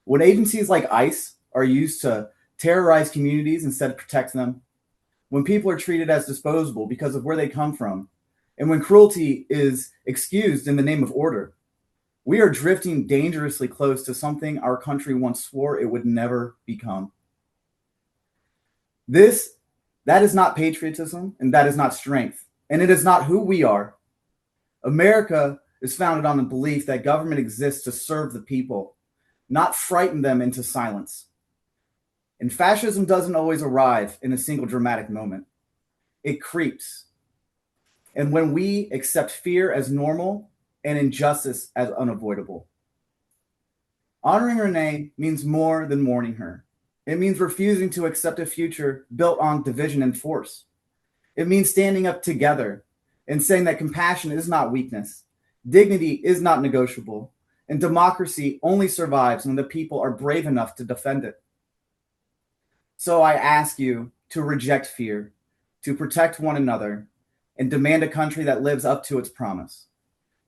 When agencies like ICE are used to terrorize communities instead of protect them, when people are treated as disposable because of where they come from, and when cruelty is excused in the name of order, we are drifting dangerously close to something our country once swore it would never become. This, that is not patriotism, and that is not strength, and it is not who we are. America is founded on the belief that government exists to serve the people, not frighten them into silence. And fascism doesn't always arrive in a single dramatic moment. It creeps. And when we accept fear as normal and injustice as unavoidable. Honoring Renee means more than mourning her. It means refusing to accept a future built on division and force. It means standing up together and saying that compassion is not weakness, dignity is not negotiable, and democracy only survives when the people are brave enough to defend it. So I ask you to reject fear, to protect one another, and demand a country that lives up to its promise.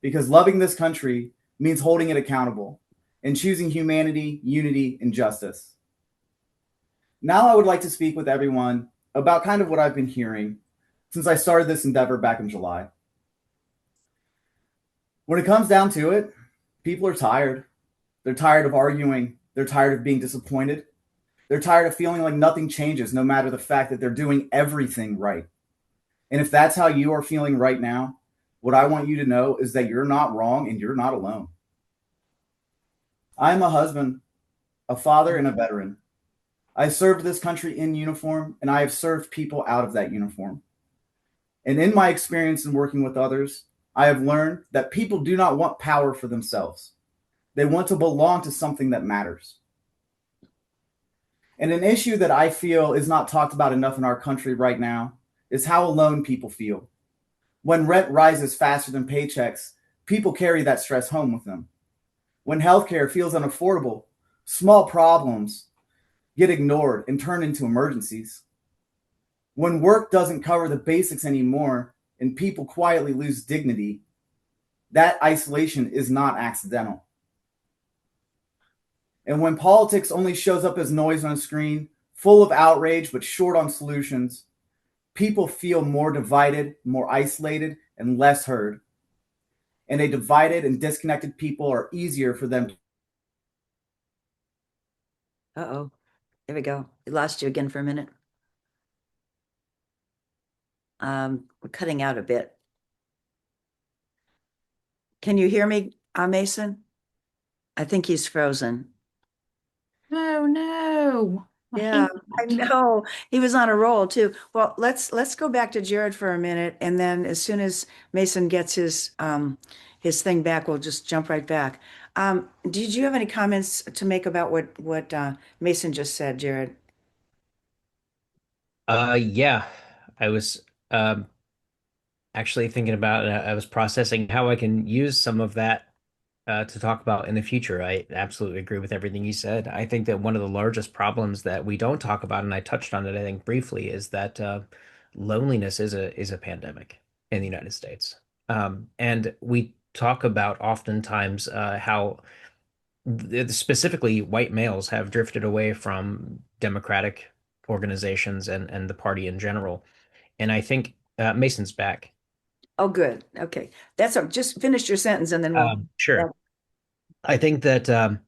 Because loving this country means holding it accountable and choosing humanity, unity, and justice. Now I would like to speak with everyone about kind of what I've been hearing since I started this endeavor back in July. When it comes down to it, people are tired. They're tired of arguing. They're tired of being disappointed. They're tired of feeling like nothing changes, no matter the fact that they're doing everything right. And if that's how you are feeling right now, what I want you to know is that you're not wrong and you're not alone. I'm a husband, a father, and a veteran. I served this country in uniform, and I have served people out of that uniform. And in my experience in working with others, I have learned that people do not want power for themselves. They want to belong to something that matters. And an issue that I feel is not talked about enough in our country right now is how alone people feel. When rent rises faster than paychecks, people carry that stress home with them. When healthcare feels unaffordable, small problems get ignored and turn into emergencies. When work doesn't cover the basics anymore and people quietly lose dignity, that isolation is not accidental. And when politics only shows up as noise on a screen, full of outrage but short on solutions, people feel more divided, more isolated, and less heard. And a divided and disconnected people are easier for them. Uh-oh. There we go. We lost you again for a minute. We're cutting out a bit. Can you hear me, Mason? I think he's frozen. Oh no. Yeah, I know. He was on a roll too. Well, let's go back to Jerrad for a minute, and then as soon as Mason gets his thing back, we'll just jump right back. Did you have any comments to make about what Mason just said, Jerrad? Yeah, I was actually thinking about I was processing how I can use some of that to talk about in the future. I absolutely agree with everything you said. I think that one of the largest problems that we don't talk about, and I touched on it, I think briefly, is that loneliness is a pandemic in the United States. And we talk about oftentimes how specifically white males have drifted away from democratic organizations and the party in general. And I think Mason's back. Oh, good. Okay. Just finish your sentence and then we'll. Sure. I think that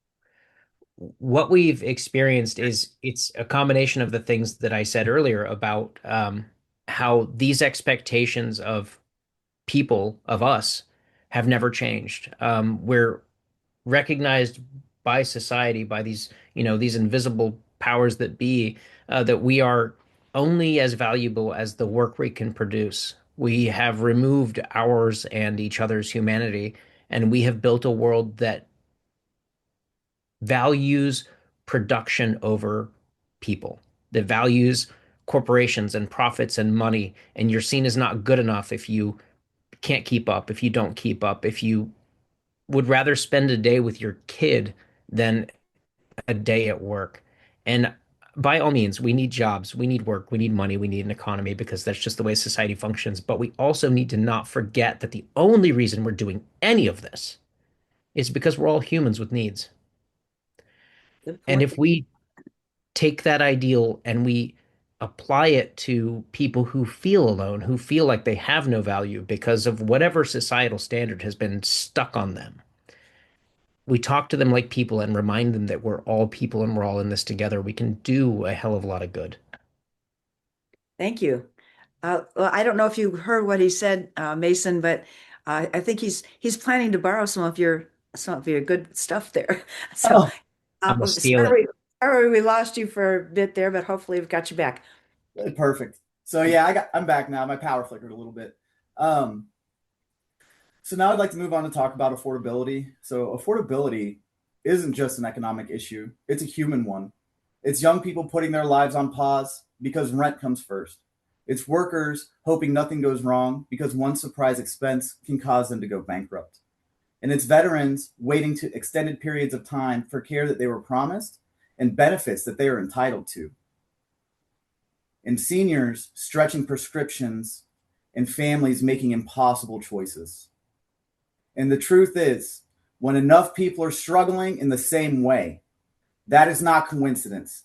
what we've experienced is it's a combination of the things that I said earlier about how these expectations of people, of us, have never changed. We're recognized by society, by these, these invisible powers that be, that we are only as valuable as the work we can produce. We have removed ours and each other's humanity, and we have built a world that values production over people, that values corporations and profits and money, and you're seen as not good enough if you can't keep up, if you don't keep up, if you would rather spend a day with your kid than a day at work. And by all means, we need jobs, we need work, we need money, we need an economy because that's just the way society functions. But we also need to not forget that the only reason we're doing any of this is because we're all humans with needs. Good And point. if we take that ideal and we apply it to people who feel alone, who feel like they have no value because of whatever societal standard has been stuck on them, we talk to them like people and remind them that we're all people and we're all in this together, we can do a hell of a lot of good. Thank you. Well, I don't know if you heard what he said, Mason, but I think he's planning to borrow some of your good stuff there. So Oh, I'm gonna steal it. sorry we lost you for a bit there, but hopefully we've got you back. perfect. So yeah, I'm back now. My power flickered a little bit. Um, so now I'd like to move on to talk about affordability. So affordability isn't just an economic issue; it's a human one. It's young people putting their lives on pause because rent comes first. It's workers hoping nothing goes wrong because one surprise expense can cause them to go bankrupt. And it's veterans waiting to extended periods of time for care that they were promised and benefits that they are entitled to. And seniors stretching prescriptions and families making impossible choices. And the truth is, when enough people are struggling in the same way, that is not coincidence.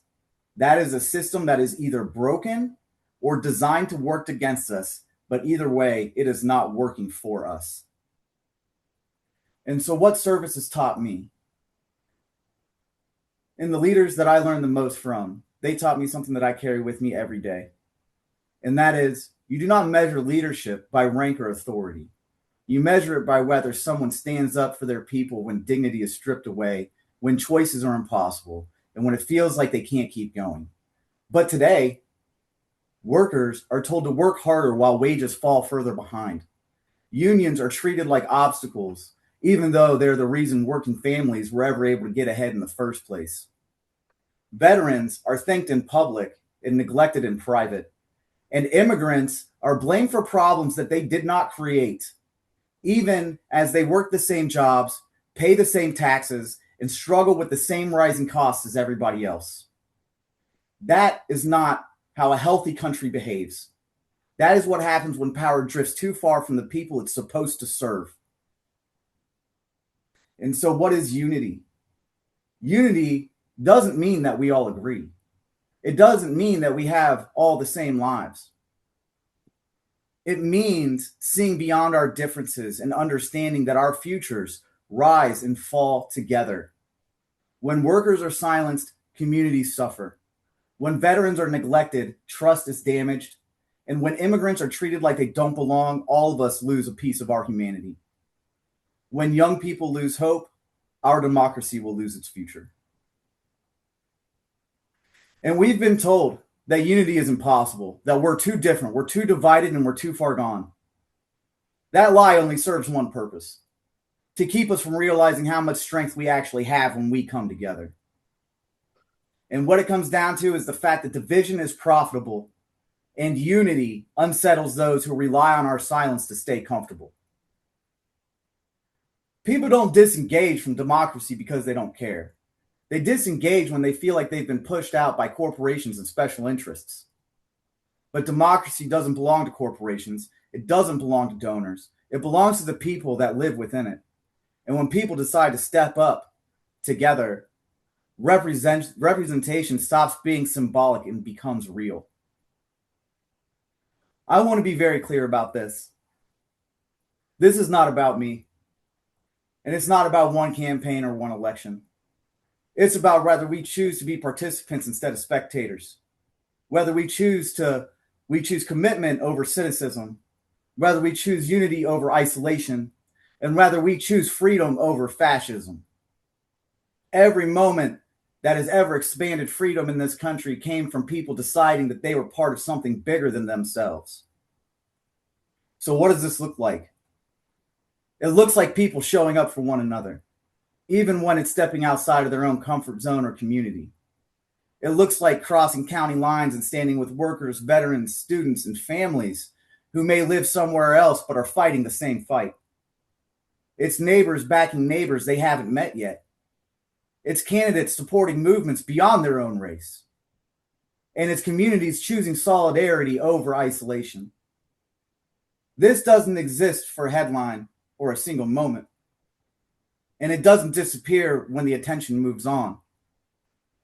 That is a system that is either broken or designed to work against us, but either way, it is not working for us. And so, what service has taught me? And the leaders that I learned the most from, they taught me something that I carry with me every day. And that is, you do not measure leadership by rank or authority. You measure it by whether someone stands up for their people when dignity is stripped away, when choices are impossible, and when it feels like they can't keep going. But today, workers are told to work harder while wages fall further behind. Unions are treated like obstacles, even though they're the reason working families were ever able to get ahead in the first place. Veterans are thanked in public and neglected in private. And immigrants are blamed for problems that they did not create, even as they work the same jobs, pay the same taxes, and struggle with the same rising costs as everybody else. That is not how a healthy country behaves. That is what happens when power drifts too far from the people it's supposed to serve. And so, what is unity? Unity doesn't mean that we all agree. It doesn't mean that we have all the same lives. It means seeing beyond our differences and understanding that our futures rise and fall together. When workers are silenced, communities suffer. When veterans are neglected, trust is damaged. And when immigrants are treated like they don't belong, all of us lose a piece of our humanity. When young people lose hope, our democracy will lose its future. And we've been told that unity is impossible, that we're too different, we're too divided, and we're too far gone. That lie only serves one purpose: to keep us from realizing how much strength we actually have when we come together. And what it comes down to is the fact that division is profitable and unity unsettles those who rely on our silence to stay comfortable. People don't disengage from democracy because they don't care. They disengage when they feel like they've been pushed out by corporations and special interests. But democracy doesn't belong to corporations. It doesn't belong to donors. It belongs to the people that live within it. And when people decide to step up together, representation stops being symbolic and becomes real. I want to be very clear about this. This is not about me. And it's not about one campaign or one election. It's about whether we choose to be participants instead of spectators, whether we choose commitment over cynicism, whether we choose unity over isolation, and whether we choose freedom over fascism. Every moment that has ever expanded freedom in this country came from people deciding that they were part of something bigger than themselves. So what does this look like? It looks like people showing up for one another, even when it's stepping outside of their own comfort zone or community. It looks like crossing county lines and standing with workers, veterans, students, and families who may live somewhere else but are fighting the same fight. It's neighbors backing neighbors they haven't met yet. It's candidates supporting movements beyond their own race. And it's communities choosing solidarity over isolation. This doesn't exist for a headline or a single moment. And it doesn't disappear when the attention moves on.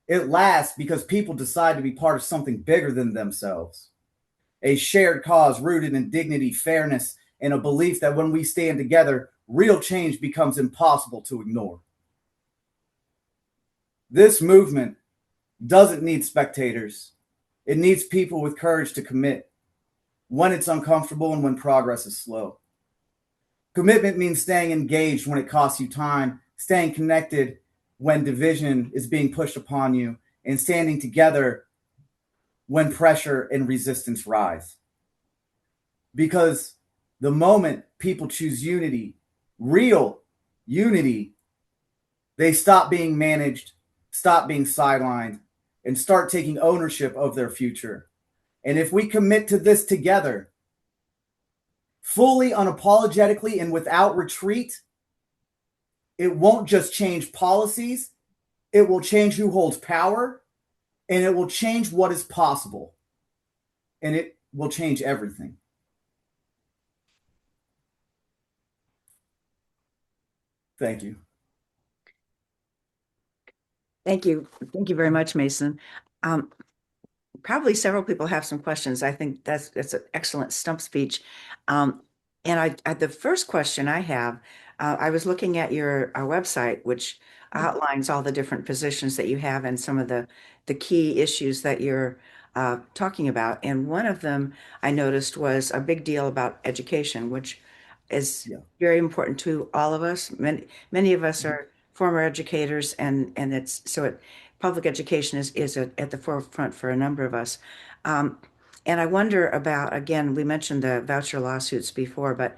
It lasts because people decide to be part of something bigger than themselves. A shared cause rooted in dignity, fairness, and a belief that when we stand together, real change becomes impossible to ignore. This movement doesn't need spectators. It needs people with courage to commit when it's uncomfortable and when progress is slow. Commitment means staying engaged when it costs you time, staying connected when division is being pushed upon you, and standing together when pressure and resistance rise. Because the moment people choose unity, real unity, they stop being managed, stop being sidelined, and start taking ownership of their future. And if we commit to this together, fully, unapologetically, and without retreat, it won't just change policies, it will change who holds power, and it will change what is possible. And it will change everything. Thank you. Thank you. Thank you very much, Mason. Probably several people have some questions. I think that's an excellent stump speech. And the first question I have, I was looking at your website, which outlines all the different positions that you have and some of the key issues that you're talking about. And one of them I noticed was a big deal about education, which is very important to all of us. Many of us are former educators, and public education is at the forefront for a number of us. And I wonder about, again, we mentioned the voucher lawsuits before, but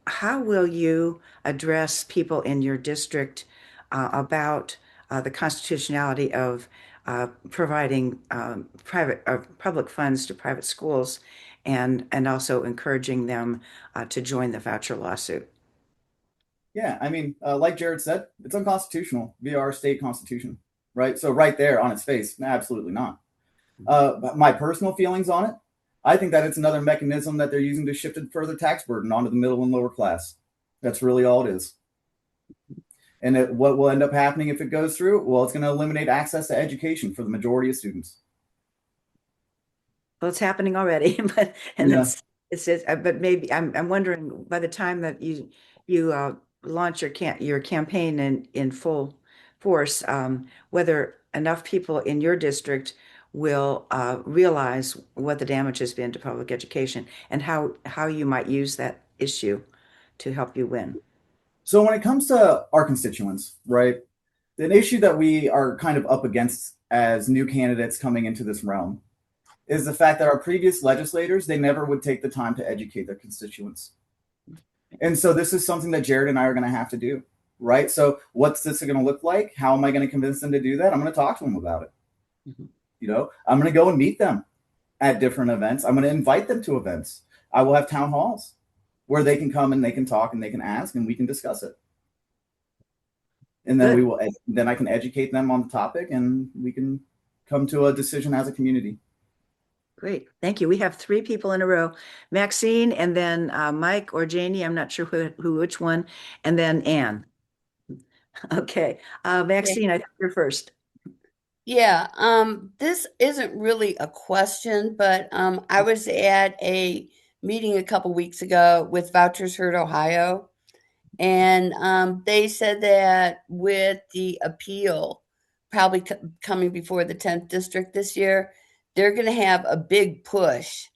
how will you address people in your district about the constitutionality of providing public funds to private schools, and also encouraging them to join the voucher lawsuit? Yeah, I mean, like Jerrad said, it's unconstitutional via our state constitution, right? So right there on its face, absolutely not. But my personal feelings on it, I think that it's another mechanism that they're using to shift a further tax burden onto the middle and lower class. That's really all it is. And what will end up happening if it goes through? Well, it's going to eliminate access to education for the majority of students. Well, it's happening already, but but maybe I'm wondering, by the time that you launch your campaign in full force, whether enough people in your district will realize what the damage has been to public education, and how you might use that issue to help you win. So when it comes to our constituents, right, an issue that we are kind of up against as new candidates coming into this realm is the fact that our previous legislators, they never would take the time to educate their constituents. And so this is something that Jerrad and I are going to have to do, right? So what's this going to look like? How am I going to convince them to do that? I'm going to talk to them about it. Mm-hmm. I'm going to go and meet them at different events. I'm going to invite them to events. I will have town halls where they can come and they can talk and they can ask and we can discuss it. And then then I can educate them on the topic and we can come to a decision as a community. Great. Thank you. We have 3 people in a row, Maxine, and then Mike or Janie. I'm not sure which one, and then Anne. Okay. Maxine, I think you're first. Yeah, this isn't really a question, but I was at a meeting a couple weeks ago with Vouchers Heard Ohio, and they said that with the appeal probably coming before the 10th district this year, they're going to have a big push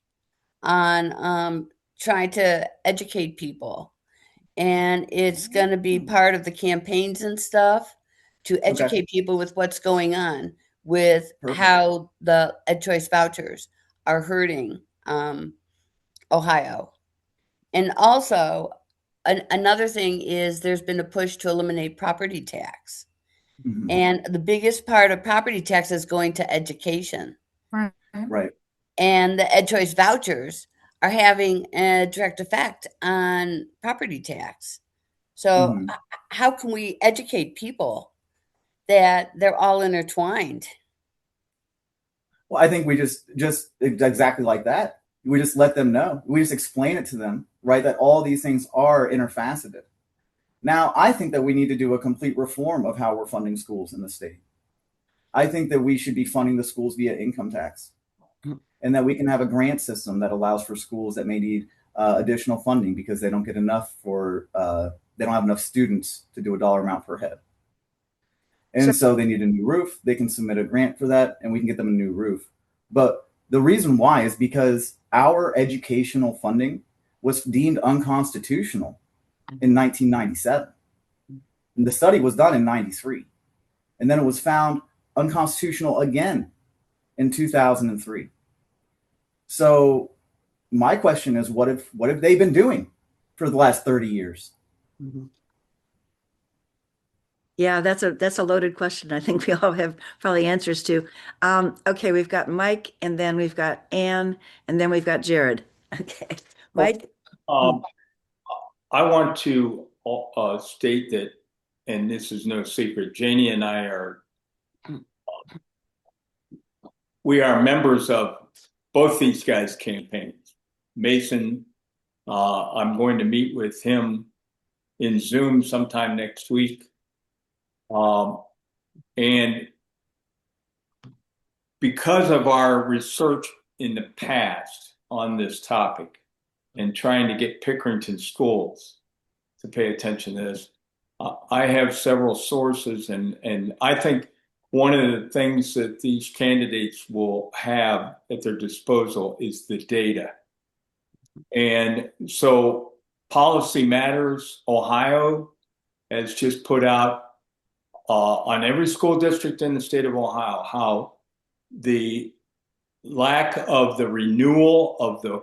on trying to educate people. And it's going to be part of the campaigns and stuff to educate people with what's going on with how the Ed Choice vouchers are hurting Ohio. And also, another thing is there's been a push to eliminate property tax. Mm-hmm. And the biggest part of property tax is going to education. Right. And the Ed Choice vouchers are having a direct effect on property tax. So how can we educate people that they're all intertwined? Well, I think we just exactly like that. We just let them know. We just explain it to them, right, that all these things are interfaceted. Now, I think that we need to do a complete reform of how we're funding schools in the state. I think that we should be funding the schools via income tax, and that we can have a grant system that allows for schools that may need additional funding because they don't get enough for they don't have enough students to do a dollar amount per head. And so they need a new roof. They can submit a grant for that, and we can get them a new roof. But the reason why is because our educational funding was deemed unconstitutional in 1997. And the study was done in 93. And then it was found unconstitutional again in 2003. So my question is, what have they been doing for the last 30 years? Mhm. Yeah, that's a loaded question. I think we all have probably answers to. Okay, we've got Mike, and then we've got Anne, and then we've got Jerrad. Okay, Mike. I want to state that, and this is no secret, Janie and I we are members of both these guys' campaigns. Mason, I'm going to meet with him in Zoom sometime next week. And because of our research in the past on this topic and trying to get Pickerington schools to pay attention to this, I have several sources, and I think one of the things that these candidates will have at their disposal is the data. And so Policy Matters Ohio has just put out on every school district in the state of Ohio how the lack of the renewal of the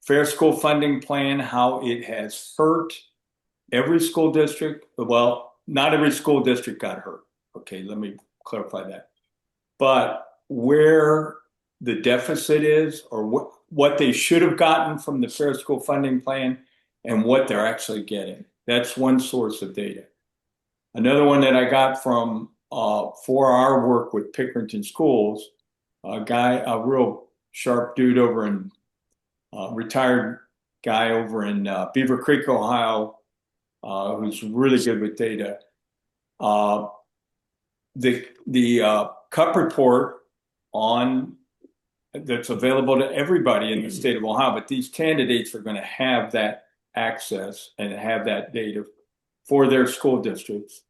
Fair School Funding Plan, how it has hurt every school district. Well, not every school district got hurt. Okay, let me clarify that. But where the deficit is, or what they should have gotten from the Fair School Funding Plan and what they're actually getting. That's one source of data. Another one that I got from for our work with Pickerington schools, a real sharp dude over in retired guy over in Beaver Creek, Ohio, who's really good with data. The CUP report on that's available to everybody in the state of Ohio, but these candidates are going to have that access and have that data for their school districts.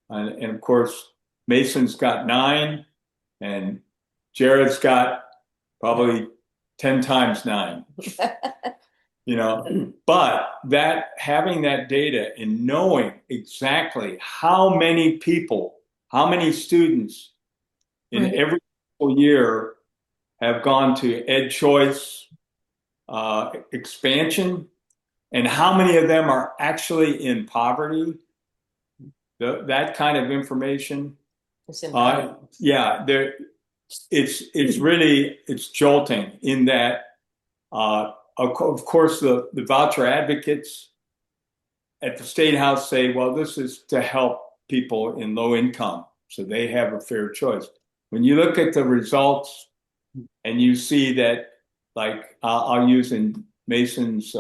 And of course, Mason's got 9, and Jerrad's got probably 10 times 9. But that having that data and knowing exactly how many people, how many students in every single year have gone to Ed Choice expansion, and how many of them are actually in poverty, that kind of information. It's it's jolting in that. Of course, the voucher advocates at the State House say, well, this is to help people in low income, so they have a fair choice. When you look at the results and you see that, like I'll use in Mason's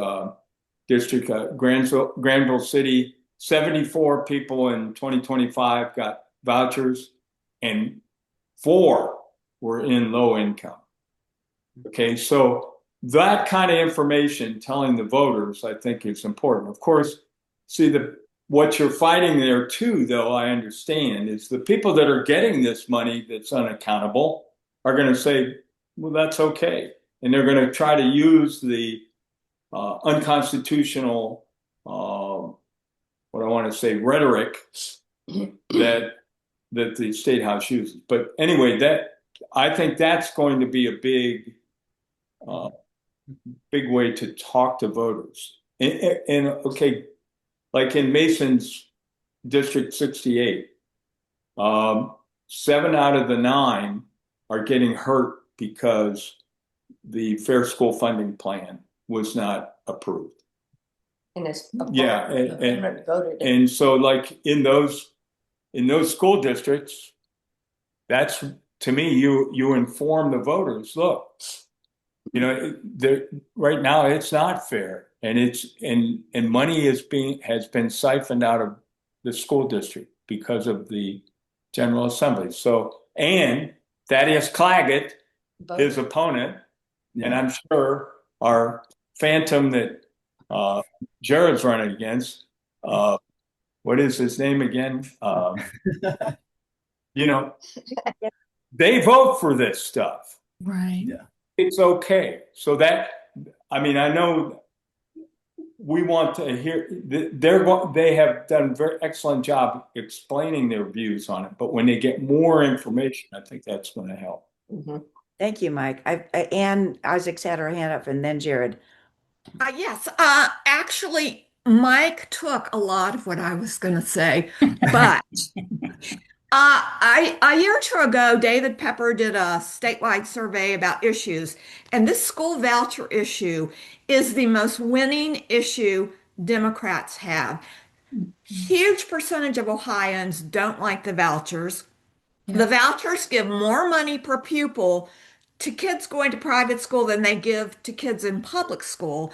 district, Granville City, 74 people in 2025 got vouchers, and 4 were in low income. Okay, so that kind of information telling the voters, I think, is important. Of course, see, what you're fighting there too, though, I understand, is the people that are getting this money that's unaccountable are going to say, well, that's okay. And they're going to try to use the unconstitutional, what I want to say, rhetoric that the State House uses. But anyway, I think that's going to be a big way to talk to voters. And okay, like in Mason's District 68, 7 out of the 9 are getting hurt because the Fair School Funding Plan was not approved. And it's and so like in those school districts, that's, to me, you inform the voters, look, right now it's not fair, and money has been siphoned out of the school district because of the General Assembly. So, and Thaddeus Claggett, his Vote. opponent, and Yeah. I'm sure our phantom that Jerrad's running against, what is his name again? You know, they vote for this stuff. Right. Yeah. It's okay. So that, I mean, I know we want to hear, they have done a very excellent job explaining their views on it. But when they get more information, I think that's going to help. Mhm. Thank you, Mike. Ann Isaac's had her hand up, and then Jerrad. Yes, actually, Mike took a lot of what I was going to say, but a year or two ago, David Pepper did a statewide survey about issues, and this school voucher issue is the most winning issue Democrats have. Huge percentage of Ohioans don't like the vouchers. The vouchers give more money per pupil to kids going to private school than they give to kids in public school.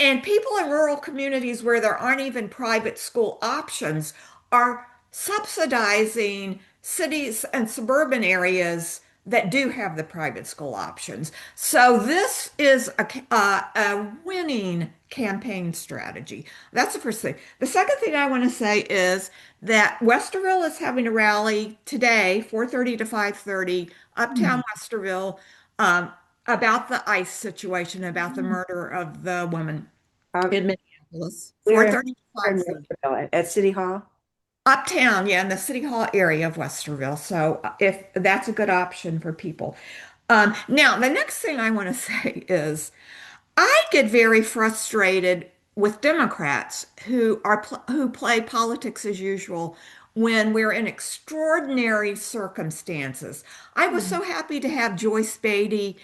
And people in rural communities where there aren't even private school options are subsidizing cities and suburban areas that do have the private school options. So this is a winning campaign strategy. That's the first thing. The second thing I want to say is that Westerville is having a rally today, 4:30 to 5:30, uptown Westerville, about the ICE situation, about the murder of the woman in Minneapolis. We're 4:30 to in 5:30. Westerville at City Hall. Uptown, yeah, in the City Hall area of Westerville. So if that's a good option for people. Now, the next thing I want to say is I get very frustrated with Democrats who play politics as usual when we're in extraordinary circumstances. I was so happy to have Joyce Beatty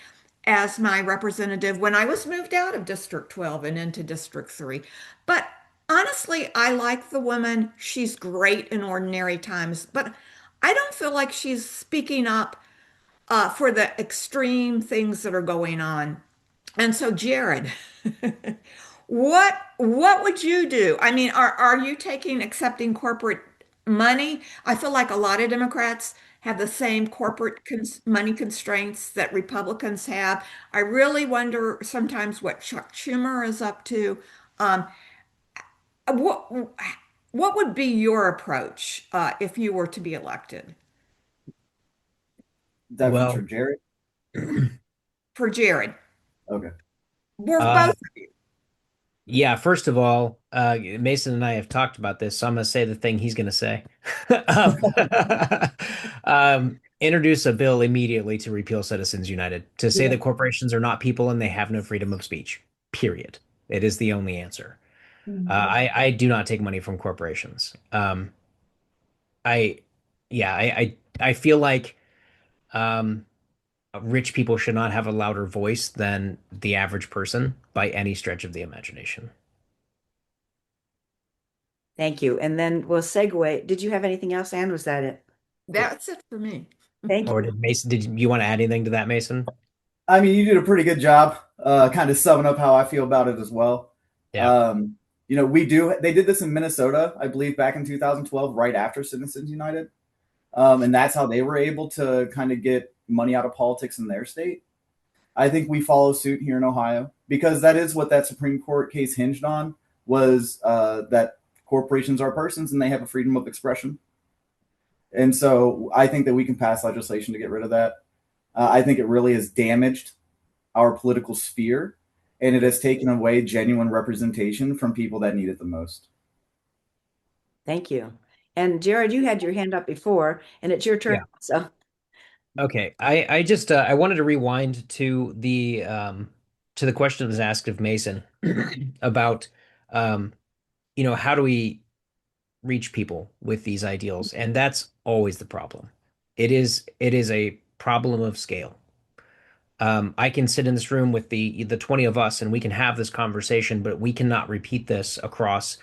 as my representative when I was moved out of District 12 and into District 3. But honestly, I like the woman. She's great in ordinary times, but I don't feel like she's speaking up for the extreme things that are going on. And so, Jerrad, what would you do? I mean, are you accepting corporate money? I feel like a lot of Democrats have the same corporate money constraints that Republicans have. I really wonder sometimes what Chuck Schumer is up to. Um, what what would be your approach if you were to be elected Definitely for Well, Jerry. for Jerrad? Okay. We're uh, both. yeah, first of all, Mason and I have talked about this, so I'm going to say the thing he's going to say. Introduce a bill immediately to repeal Citizens United, to say that corporations are not people and they have no freedom of speech. Period. It is the only answer. I do not take money from corporations. I yeah, I feel like um, rich people should not have a louder voice than the average person by any stretch of the imagination. Thank you. And then we'll segue. Did you have anything else, Ann? Was that it? That's it for me. Thank Or you. did you want to add anything to that, Mason? I mean, you did a pretty good job, kind of summing up how I feel about it as well. Yeah. They did this in Minnesota, I believe, back in 2012, right after Citizens United. And that's how they were able to kind of get money out of politics in their state. I think we follow suit here in Ohio because that is what that Supreme Court case hinged on, was that corporations are persons and they have a freedom of expression. And so I think that we can pass legislation to get rid of that. I think it really has damaged our political sphere, and it has taken away genuine representation from people that need it the most. Thank you. And Jerrad, you had your hand up before, and it's your turn. Yeah. So Okay. I just I wanted to rewind to the question that was asked of Mason about how do we reach people with these ideals? And that's always the problem. It is a problem of scale. I can sit in this room with the 20 of us and we can have this conversation, but we cannot repeat this across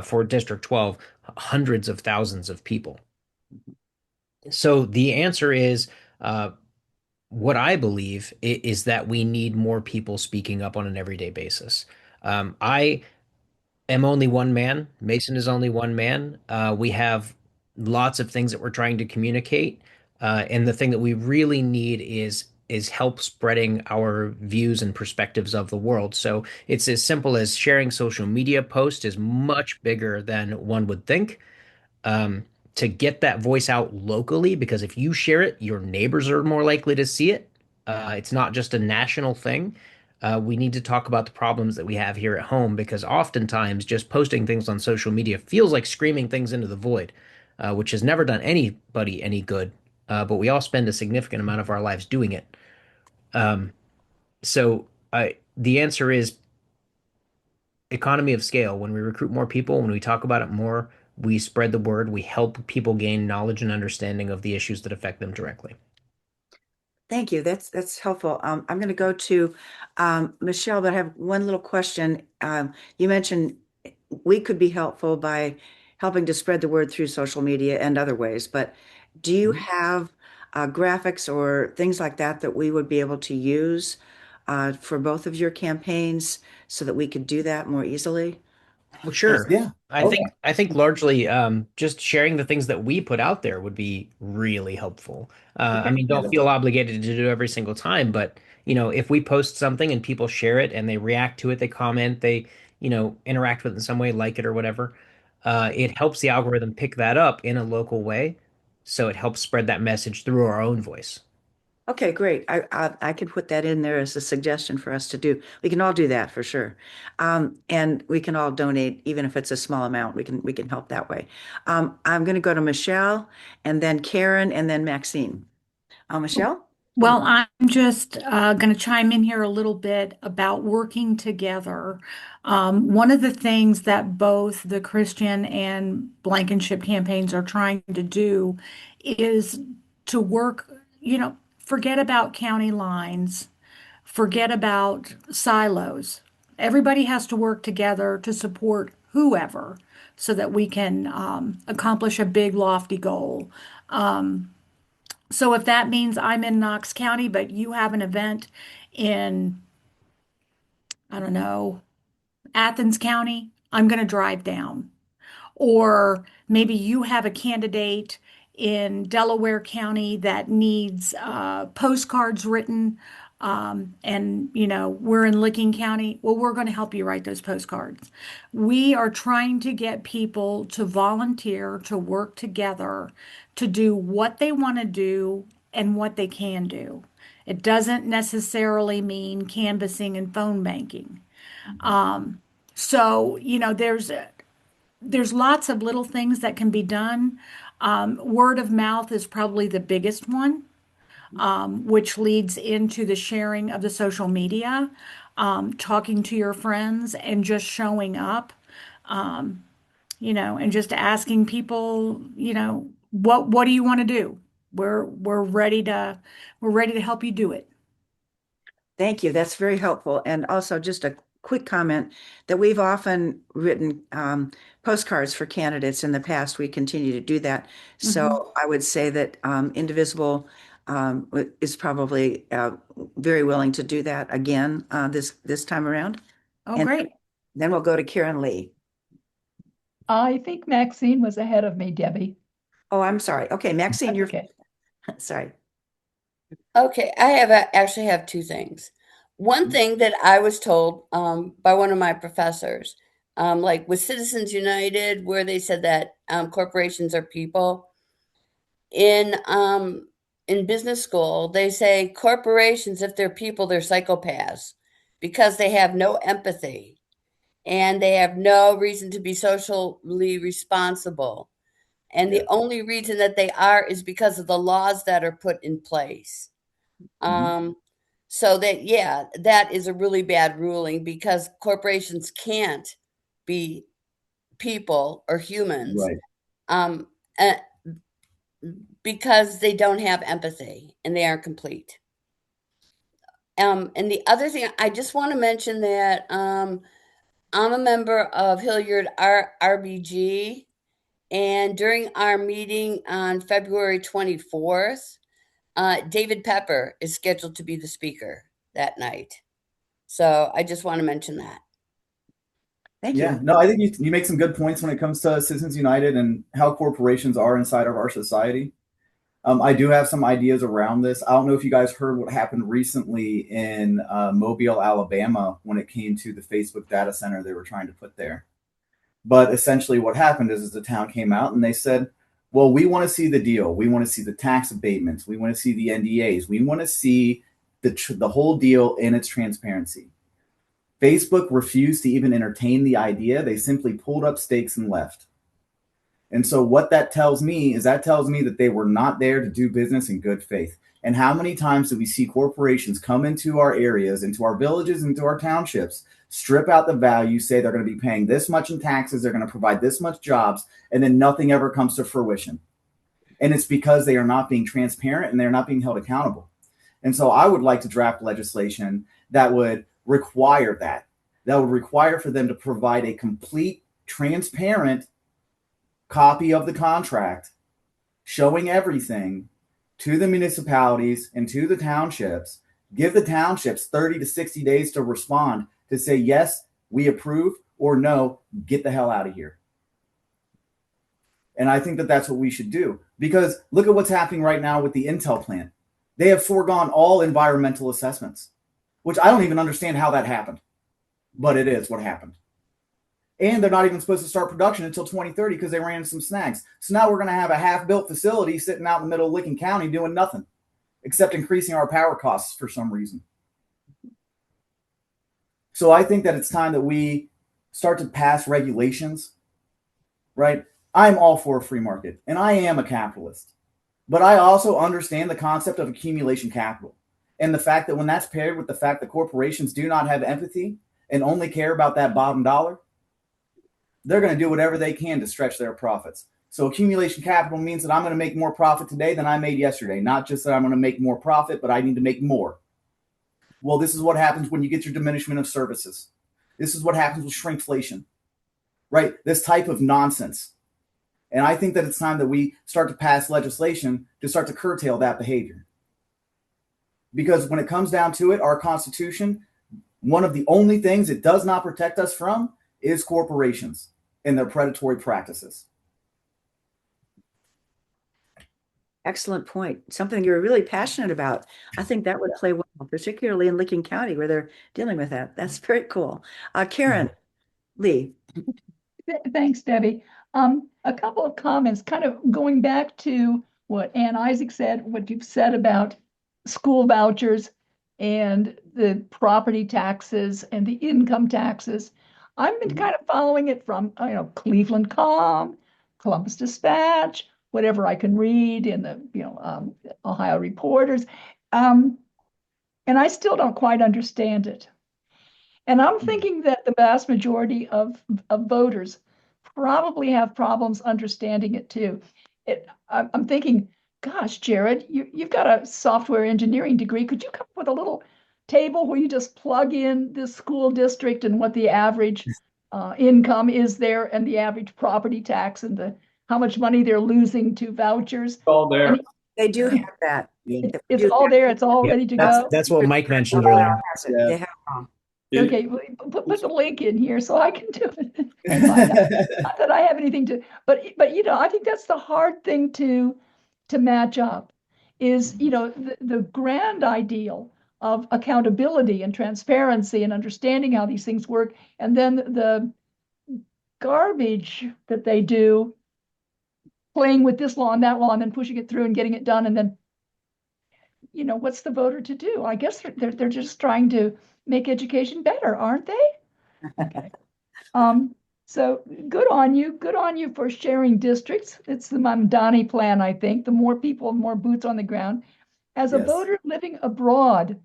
for District 12 hundreds of thousands of people. So the answer is what I believe is that we need more people speaking up on an everyday basis. I am only one man. Mason is only one man. We have lots of things that we're trying to communicate. And the thing that we really need is help spreading our views and perspectives of the world. So it's as simple as sharing social media posts is much bigger than one would think. Um, to get that voice out locally, because if you share it, your neighbors are more likely to see it. It's not just a national thing. We need to talk about the problems that we have here at home because oftentimes just posting things on social media feels like screaming things into the void, which has never done anybody any good. But we all spend a significant amount of our lives doing it. Um, the answer is economy of scale. When we recruit more people, when we talk about it more, we spread the word, we help people gain knowledge and understanding of the issues that affect them directly. Thank you. That's helpful. I'm going to go to Michelle, but I have one little question. You mentioned we could be helpful by helping to spread the word through social media and other ways, but do you have graphics or things like that that we would be able to use for both of your campaigns so that we could do that more easily? Well, sure. Yeah. Okay. I think largely just sharing the things that we put out there would be really helpful. I Okay. mean, don't feel obligated to do it every single time, but if we post something and people share it and they react to it, they comment, they interact with it in some way, like it or whatever, it helps the algorithm pick that up in a local way, so it helps spread that message through our own voice. Okay, great. I could put that in there as a suggestion for us to do. We can all do that for sure, and we can all donate, even if it's a small amount. We can help that way. I'm going to go to Michelle, and then Karen, and then Maxine. Michelle. Well, I'm just going to chime in here a little bit about working together. One of the things that both the Christian and Blankenship campaigns are trying to do is to work, forget about county lines, forget about silos. Everybody has to work together to support whoever so that we can accomplish a big, lofty goal. So if that means I'm in Knox County, but you have an event in, I don't know, Athens County, I'm going to drive down. Or maybe you have a candidate in Delaware County that needs postcards written, and we're in Licking County. Well, we're going to help you write those postcards. We are trying to get people to volunteer to work together to do what they want to do and what they can do. It doesn't necessarily mean canvassing and phone banking. So, there's lots of little things that can be done. Word of mouth is probably the biggest one, which leads into the sharing of the social media, talking to your friends and just showing up, and just asking people, what do you want to do? We're ready to help you do it. Thank you. That's very helpful. And also, just a quick comment that we've often written postcards for candidates in the past. We continue to do that. So I would say that Indivisible is probably very willing to do that again this time around. Oh, And great. then we'll go to Karen Lee. I think Maxine was ahead of me, Debbie. Oh, I'm sorry. Okay, Maxine, you're Okay. sorry. Okay, actually have two things. One thing that I was told by one of my professors, like with Citizens United, where they said that corporations are people. In business school, they say corporations, if they're people, they're psychopaths because they have no empathy and they have no reason to be socially responsible. And the only reason that they are is because of the laws that are put in place. So that is a really bad ruling because corporations can't be people or humans, Right. um, because they don't have empathy and they aren't complete. And the other thing, I just want to mention that I'm a member of Hilliard RBG, and during our meeting on February 24th, David Pepper is scheduled to be the speaker that night. So I just want to mention that. Thank Yeah, you. no, I think you make some good points when it comes to Citizens United and how corporations are inside of our society. I do have some ideas around this. I don't know if you guys heard what happened recently in Mobile, Alabama, when it came to the Facebook data center they were trying to put there. But essentially, what happened is the town came out and they said, well, we want to see the deal. We want to see the tax abatements. We want to see the NDAs. We want to see the whole deal in its transparency. Facebook refused to even entertain the idea. They simply pulled up stakes and left. And so what that tells me is that they were not there to do business in good faith. And how many times do we see corporations come into our areas, into our villages, into our townships, strip out the value, say they're going to be paying this much in taxes, they're going to provide this much jobs, and then nothing ever comes to fruition. And it's because they are not being transparent and they're not being held accountable. And so I would like to draft legislation that would require that would require for them to provide a complete, transparent copy of the contract showing everything to the municipalities and to the townships, give the townships 30 to 60 days to respond to say, yes, we approve, or no, get the hell out of here. And I think that that's what we should do, because look at what's happening right now with the Intel plant. They have foregone all environmental assessments, which I don't even understand how that happened, but it is what happened. And they're not even supposed to start production until 2030 because they ran into some snags. So now we're going to have a half-built facility sitting out in the middle of Licking County doing nothing except increasing our power costs for some reason. So I think that it's time that we start to pass regulations, right? I'm all for a free market, and I am a capitalist. But I also understand the concept of accumulation capital and the fact that when that's paired with the fact that corporations do not have empathy and only care about that bottom dollar, they're going to do whatever they can to stretch their profits. So accumulation capital means that I'm going to make more profit today than I made yesterday. Not just that I'm going to make more profit, but I need to make more. Well, this is what happens when you get your diminishment of services. This is what happens with shrinkflation, right? This type of nonsense. And I think that it's time that we start to pass legislation to start to curtail that behavior. Because when it comes down to it, our Constitution, one of the only things it does not protect us from is corporations and their predatory practices. Excellent point. Something you're really passionate about. I think that would play well, particularly in Licking County where they're dealing with that. That's very cool. Karen Lee. Thanks, Debbie. A couple of comments, kind of going back to what Ann Isaac said, what you've said about school vouchers and the property taxes and the income taxes. I've been kind of following it from, Cleveland Com, Columbus Dispatch, whatever I can read in the, Ohio Reporters. And I still don't quite understand it. And I'm thinking that the vast majority of voters probably have problems understanding it too. I'm thinking, gosh, Jerrad, you've got a software engineering degree. Could you come up with a little table where you just plug in this school district and what the average income is there and the average property tax and how much money they're losing to vouchers? All there. They do have that. It's all there. It's all ready to go. That's what Mike mentioned earlier. Yeah. They have Okay, put the link in here so I can do it. Not that I have anything to, but I think that's the hard thing to match up is, the grand ideal of accountability and transparency and understanding how these things work, and then the garbage that they do, playing with this law and that law and then pushing it through and getting it done, and then what's the voter to do? I guess they're just trying to make education better, aren't they? Okay. So good on you for sharing districts. It's the Mamdani plan, I think. The more people, more boots on the ground. As a voter living abroad,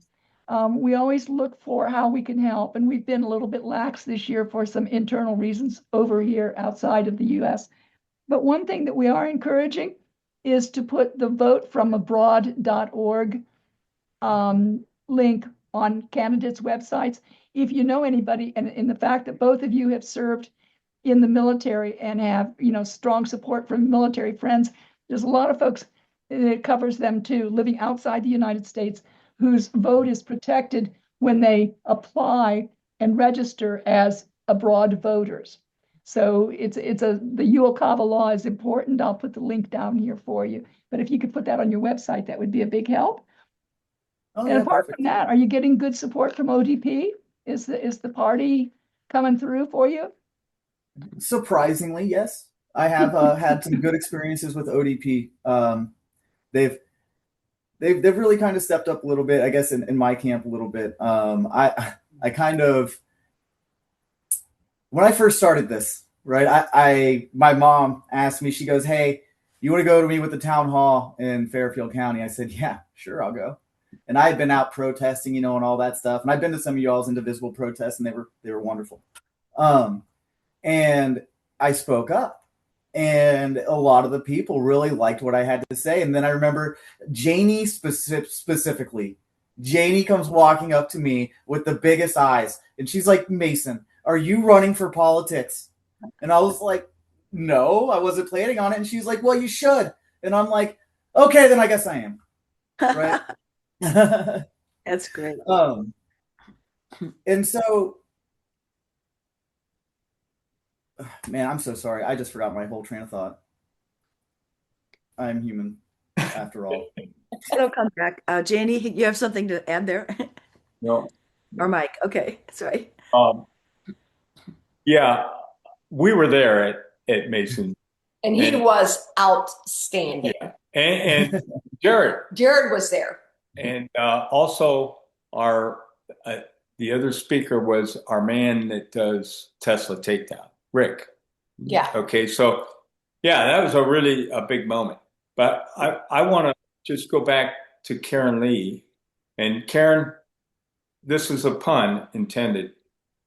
we always look for how we can help, and we've been a little bit lax this year for some internal reasons over here outside of the U.S. But one thing that we are encouraging is to put the votefromabroad.org link on candidates' websites. If you know anybody, and in the fact that both of you have served in the military and have, strong support from military friends, there's a lot of folks, it covers them too, living outside the United States, whose vote is protected when they apply and register as abroad voters. So the UOCAVA law is important. I'll put the link down here for you. But if you could put that on your website, that would be a big help. Oh, And yeah, apart perfect. from that, are you getting good support from ODP? Is the party coming through for you? Surprisingly, yes. I have had some good experiences with ODP. They've they've really kind of stepped up a little bit, I guess, in my camp a little bit. I kind of, when I first started this, right? I my mom asked me. She goes, "Hey, you want to go to me with the town hall in Fairfield County?" I said, "Yeah, sure, I'll go." And I had been out protesting, and all that stuff. And I've been to some of y'all's Indivisible protests, and they were wonderful. And I spoke up, and a lot of the people really liked what I had to say. And then I remember Janie specifically. Janie comes walking up to me with the biggest eyes, and she's like, "Mason, are you running for politics?" And I was like, "No, I wasn't planning on it." And she's like, "Well, you should." And I'm like, "Okay, then I guess I am." Right? That's great. And so, man, I'm so sorry. I just forgot my whole train of thought. I'm human, after all. It'll come back. Janie, you have something to add there? No. Or Mike? Okay, that's right. Yeah, we were there at Mason. And he was outstanding. Yeah. And Jerrad was there. And also the other speaker was our man that does Tesla Takedown, Rick. Yeah. Okay, so yeah, that was a big moment. But I want to just go back to Karen Lee. And Karen, this is a pun intended.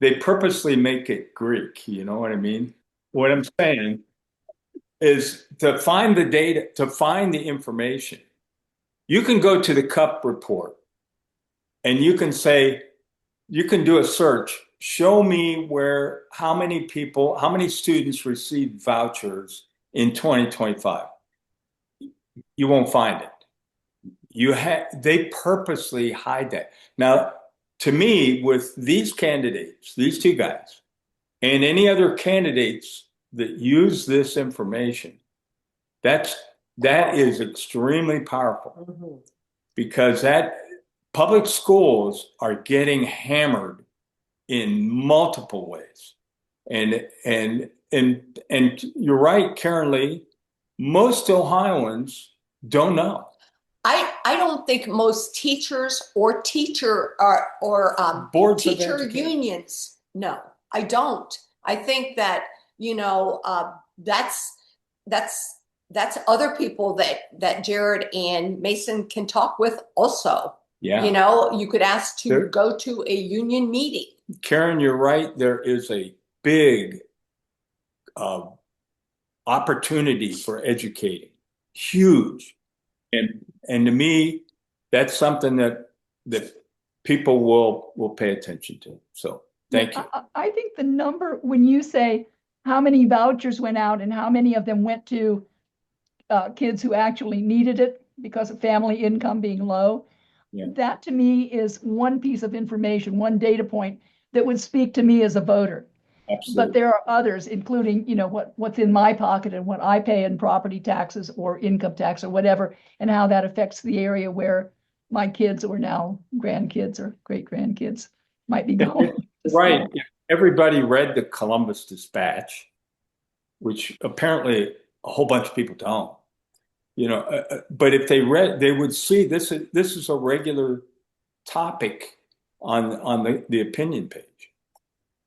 They purposely make it Greek, you know what I mean? What I'm saying is to find the data, to find the information. You can go to the CUP report and you can say, you can do a search. Show me how many students received vouchers in 2025. You won't find it. They purposely hide that. Now, to me, with these candidates, these two guys, and any other candidates that use this information, that is extremely powerful, because public schools are getting hammered in multiple ways. And you're right, Karen Lee, most Ohioans don't know. I don't think most teachers or teacher unions know. I don't. I think that that's other people that Jerrad and Mason can talk with also. Yeah. You could ask to go to a union meeting. Karen, you're right. There is a big opportunity for educating. Huge. And to me, that's something that people will pay attention to. So thank you. I think the number, when you say how many vouchers went out and how many of them went to kids who actually needed it because of family income being low, that to me is one piece of information, one data point that would speak to me as a voter. Absolutely. But there are others, including, what's in my pocket and what I pay in property taxes or income tax or whatever, and how that affects the area where my kids or now grandkids or great grandkids might be going. Right. Everybody read the Columbus Dispatch, which apparently a whole bunch of people don't. But if they read, they would see this is a regular topic on the opinion page.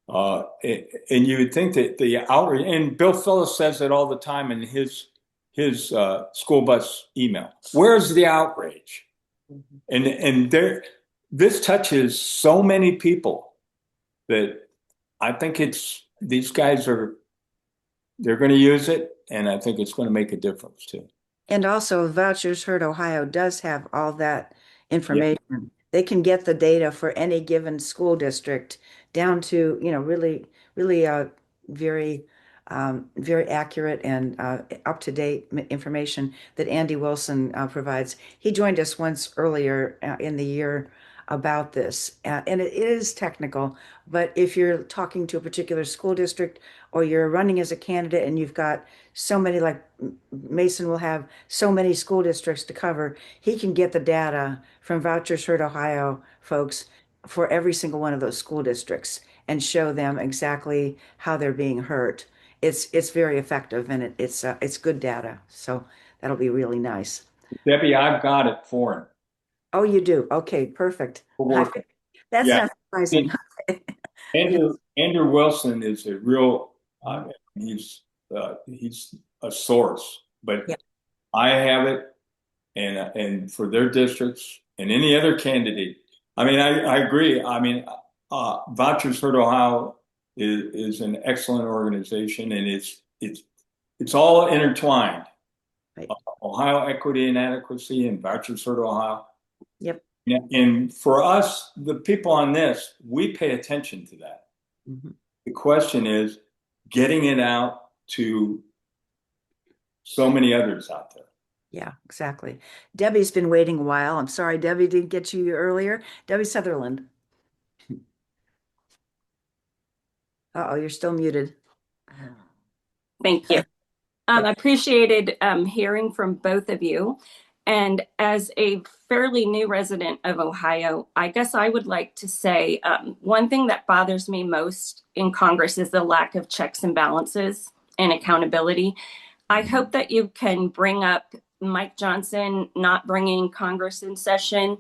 And you would think that the outreach, and Bill Phillips says it all the time in his school bus email. Where's the outrage? And this touches so many people that I think these guys they're going to use it, and I think it's going to make a difference too. And also, Vouchers Heard Ohio does have all that information. Yeah. They can get the data for any given school district down to, really, really very, very accurate and up-to-date information that Andy Wilson provides. He joined us once earlier in the year about this. And it is technical, but if you're talking to a particular school district or you're running as a candidate and you've got so many, like Mason will have so many school districts to cover, he can get the data from Vouchers for Ohio folks for every single one of those school districts and show them exactly how they're being hurt. It's very effective and it's good data. So that'll be really nice. Debbie, I've got it for him. Oh, you do? Okay, perfect. That's Yeah. not surprising. Andrew Wilson is a real, he's a source, but Yeah. I have it, and for their districts and any other candidate. I mean, I agree. I mean, Vouchers for Ohio is an excellent organization, and it's all intertwined. Right. Ohio Equity and Adequacy and Vouchers for Ohio. Yep. And for us, the people on this, we pay attention to that. Mm-hmm. The question is getting it out to so many others out there. Yeah, exactly. Debbie's been waiting a while. I'm sorry, Debbie didn't get you earlier. Debbie Sutherland. Uh-oh, you're still muted. Thank you. I appreciated hearing from both of you. And as a fairly new resident of Ohio, I guess I would like to say one thing that bothers me most in Congress is the lack of checks and balances and accountability. I hope that you can bring up Mike Johnson not bringing Congress in session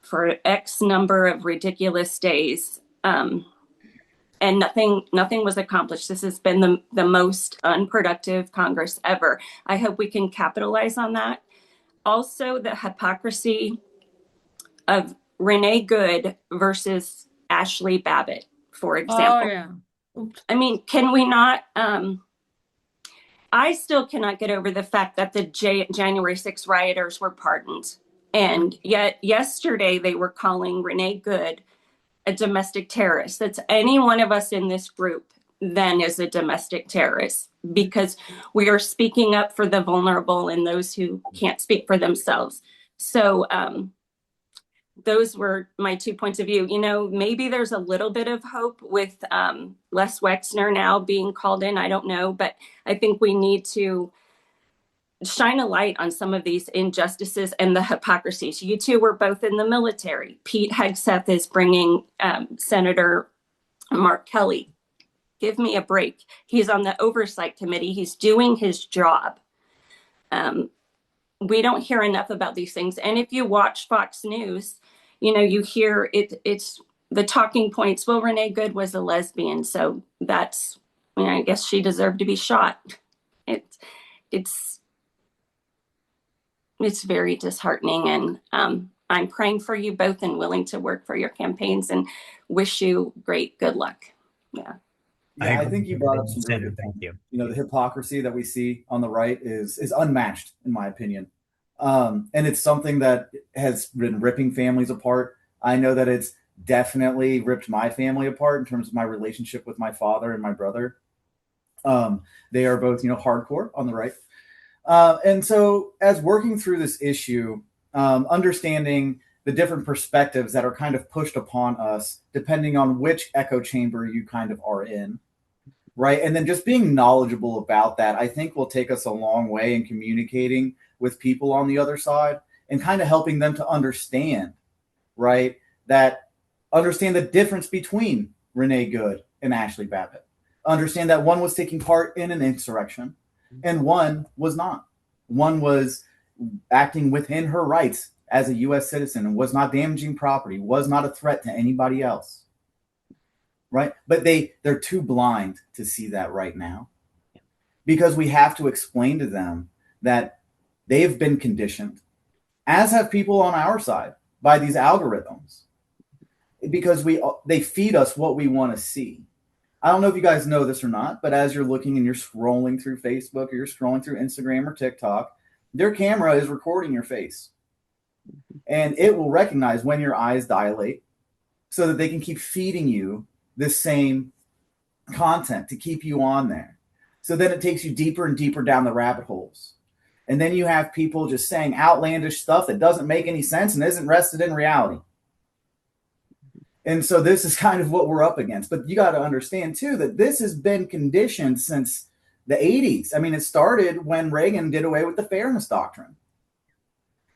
for X number of ridiculous days. And nothing was accomplished. This has been the most unproductive Congress ever. I hope we can capitalize on that. Also, the hypocrisy of Renee Good versus Ashley Babbitt, for example. Oh, yeah. Oops. I mean, can we not? I still cannot get over the fact that the January 6 rioters were pardoned. And yet yesterday they were calling Renee Good a domestic terrorist. That's any one of us in this group then is a domestic terrorist because we are speaking up for the vulnerable and those who can't speak for themselves. So those were my 2 points of view. You know, maybe there's a little bit of hope with Les Wexner now being called in. I don't know, but I think we need to shine a light on some of these injustices and the hypocrisies. You two were both in the military. Pete Hegseth is bringing Senator Mark Kelly. Give me a break. He's on the oversight committee. He's doing his job. We don't hear enough about these things. And if you watch Fox News, you know, you hear it's the talking points. Well, Renee Good was a lesbian, so that's, you know, I guess she deserved to be shot. It's very disheartening, and I'm praying for you both and willing to work for your campaigns and wish you great good luck. Yeah. Yeah, I think you brought up some really good Thank points. you. You know, the hypocrisy that we see on the right is unmatched, in my opinion. And it's something that has been ripping families apart. I know that it's definitely ripped my family apart in terms of my relationship with my father and my brother. They are both, you know, hardcore on the right. And so as working through this issue, understanding the different perspectives that are kind of pushed upon us, depending on which echo chamber you kind of are in, right? And then just being knowledgeable about that, I think will take us a long way in communicating with people on the other side and kind of helping them to understand, right? Understand the difference between Renee Good and Ashley Babbitt. Understand that one was taking part in an insurrection and one was not. One was acting within her rights as a U.S. citizen and was not damaging property, was not a threat to anybody else, right? But they're too blind to see that right now because we have to explain to them that they have been conditioned, as have people on our side, by these algorithms because they feed us what we want to see. I don't know if you guys know this or not, but as you're looking and you're scrolling through Facebook or you're scrolling through Instagram or TikTok, their camera is recording your face. And it will recognize when your eyes dilate so that they can keep feeding you the same content to keep you on there. So then it takes you deeper and deeper down the rabbit holes. And then you have people just saying outlandish stuff that doesn't make any sense and isn't rested in reality. And so this is kind of what we're up against. But you got to understand, too, that this has been conditioned since the 80s. I mean, it started when Reagan did away with the Fairness Doctrine.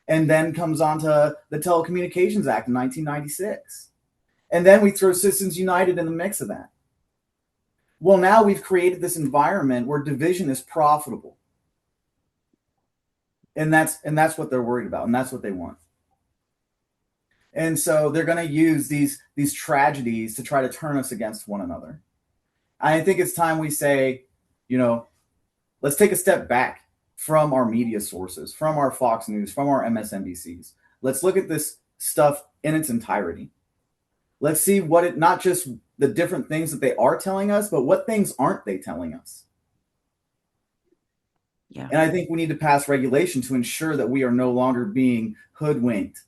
And then comes on to the Telecommunications Act in 1996. And then we throw Citizens United in the mix of that. Well, now we've created this environment where division is profitable. And that's what they're worried about, and that's what they want. And so they're going to use these tragedies to try to turn us against one another. I think it's time we say, let's take a step back from our media sources, from our Fox News, from our MSNBCs. Let's look at this stuff in its entirety. Let's see not just the different things that they are telling us, but what things aren't they telling us? Yeah. And I think we need to pass regulation to ensure that we are no longer being hoodwinked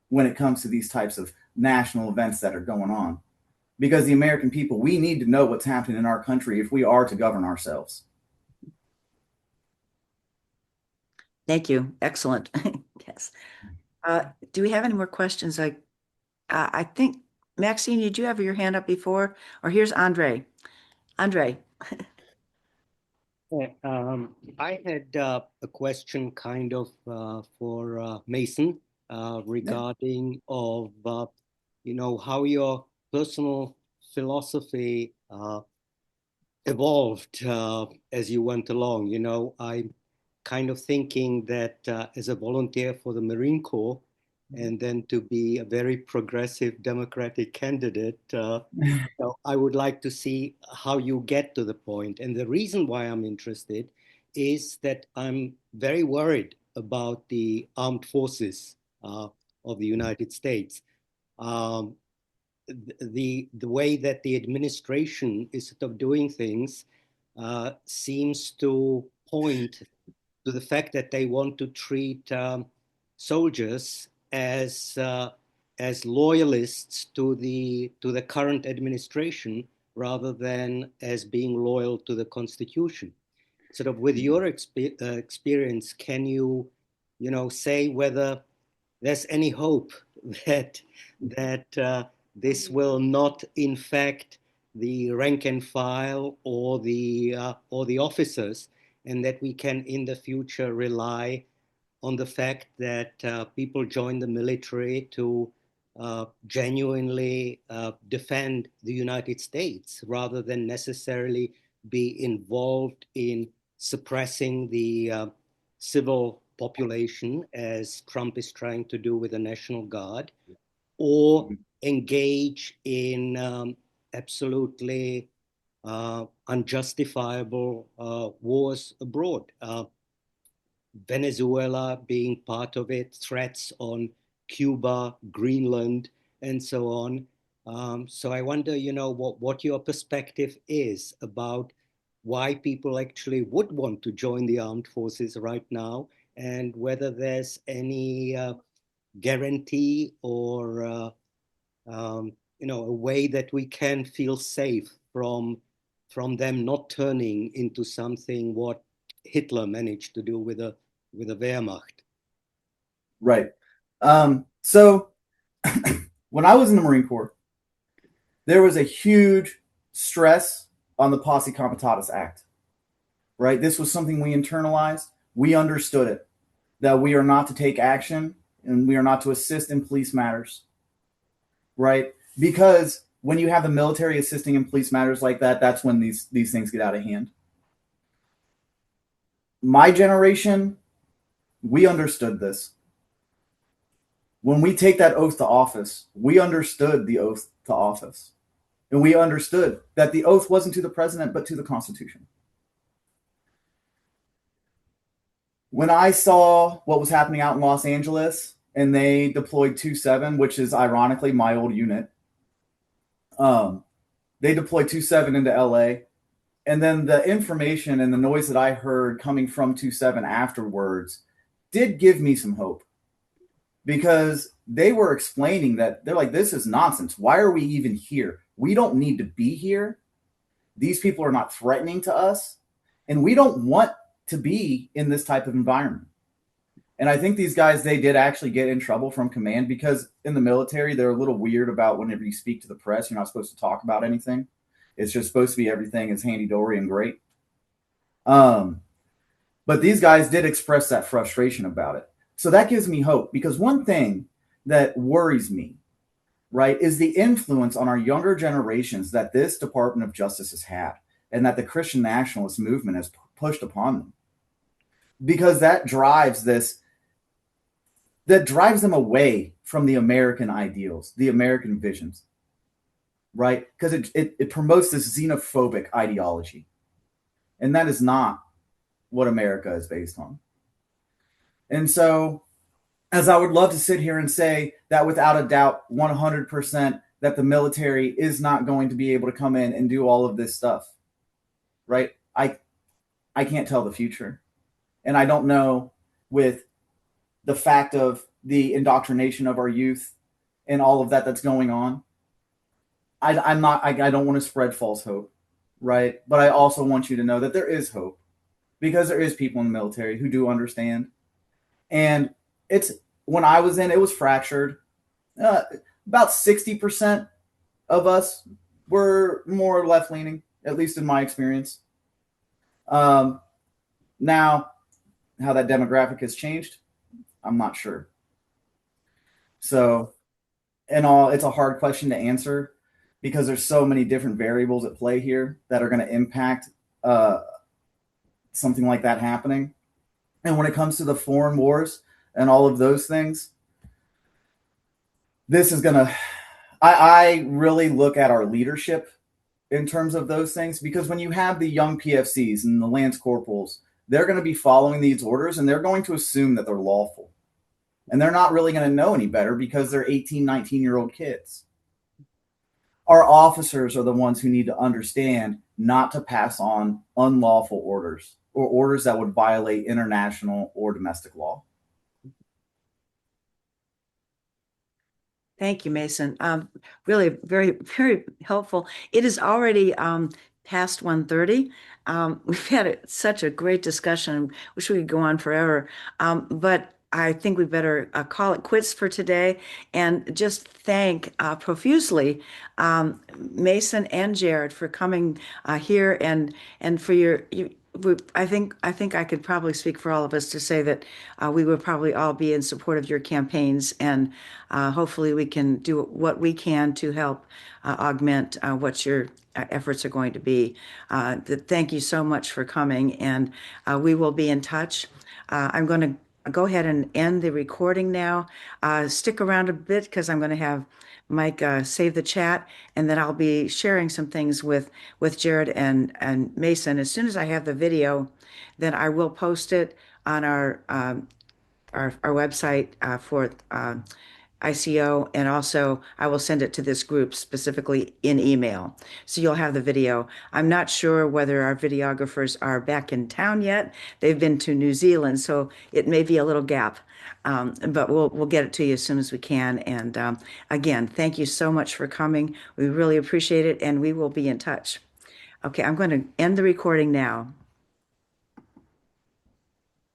when it comes to these types of national events that are going on. Because the American people, we need to know what's happening in our country if we are to govern ourselves. Thank you. Excellent. Yes. Do we have any more questions? I think, Maxine, did you have your hand up before? Or here's Andre. Andre. I had a question kind of for Mason regarding of how your personal philosophy evolved as you went along. I'm kind of thinking that as a volunteer for the Marine Corps, and then to be a very progressive Democratic candidate, I would like to see how you get to the point. And the reason why I'm interested is that I'm very worried about the armed forces of the United States. The way that the administration is sort of doing things seems to point to the fact that they want to treat soldiers as loyalists to the current administration rather than as being loyal to the Constitution. Sort of with your experience, can you say whether there's any hope that this will not infect the rank and file or the officers, and that we can in the future rely on the fact that people join the military to genuinely defend the United States rather than necessarily be involved in suppressing the civil population, as Trump is trying to do with the National Guard, or engage in absolutely unjustifiable wars abroad. Venezuela being part of it, threats on Cuba, Greenland, and so on. So I wonder, what your perspective is about why people actually would want to join the armed forces right now, and whether there's any guarantee or a way that we can feel safe from them not turning into something what Hitler managed to do with a Wehrmacht. Right. So when I was in the Marine Corps, there was a huge stress on the Posse Comitatus Act. Right. This was something we internalized. We understood it, that we are not to take action and we are not to assist in police matters. Right. Because when you have the military assisting in police matters like that, that's when these things get out of hand. My generation, we understood this. When we take that oath to office, we understood the oath to office. And we understood that the oath wasn't to the president, but to the Constitution. When I saw what was happening out in Los Angeles, and they deployed 2-7, which is ironically my old unit, they deployed 2-7 into LA. And then the information and the noise that I heard coming from 2-7 afterwards did give me some hope, because they were explaining that they're like, this is nonsense. Why are we even here? We don't need to be here. These people are not threatening to us, and we don't want to be in this type of environment. And I think these guys, they did actually get in trouble from command because in the military, they're a little weird about whenever you speak to the press, you're not supposed to talk about anything. It's just supposed to be everything is handy dory and great. But these guys did express that frustration about it. So that gives me hope because one thing that worries me, right, is the influence on our younger generations that this Department of Justice has had and that the Christian nationalist movement has pushed upon them. Because that drives them away from the American ideals, the American visions, right? Because it promotes this xenophobic ideology. And that is not what America is based on. And so, as I would love to sit here and say that without a doubt, 100%, that the military is not going to be able to come in and do all of this stuff, right? I can't tell the future. And I don't know with the fact of the indoctrination of our youth and all of that that's going on. I don't want to spread false hope, right? But I also want you to know that there is hope because there is people in the military who do understand. And when I was in, it was fractured. About 60% of us were more left leaning, at least in my experience. Now, how that demographic has changed, I'm not sure. So, it's a hard question to answer because there's so many different variables at play here that are going to impact something like that happening. And when it comes to the foreign wars and all of those things, this is going to, I really look at our leadership in terms of those things because when you have the young PFCs and the lance corporals, they're going to be following these orders and they're going to assume that they're lawful. And they're not really going to know any better because they're 18, 19-year-old kids. Our officers are the ones who need to understand not to pass on unlawful orders or orders that would violate international or domestic law. Thank you, Mason. Really very, very helpful. It is already past 1:30. We've had such a great discussion. Wish we could go on forever. But I think we better call it quits for today and just thank profusely Mason and Jerrad for coming here and for I think I could probably speak for all of us to say that we would probably all be in support of your campaigns, and hopefully we can do what we can to help augment what your efforts are going to be. Thank you so much for coming, and we will be in touch. I'm going to go ahead and end the recording now. Stick around a bit because I'm going to have Mike save the chat, and then I'll be sharing some things with Jerrad and Mason. As soon as I have the video, then I will post it on our website for ICO, and also I will send it to this group specifically in email. So you'll have the video. I'm not sure whether our videographers are back in town yet. They've been to New Zealand, so it may be a little gap. But we'll get it to you as soon as we can. And again, thank you so much for coming. We really appreciate it, and we will be in touch. Okay, I'm going to end the recording now.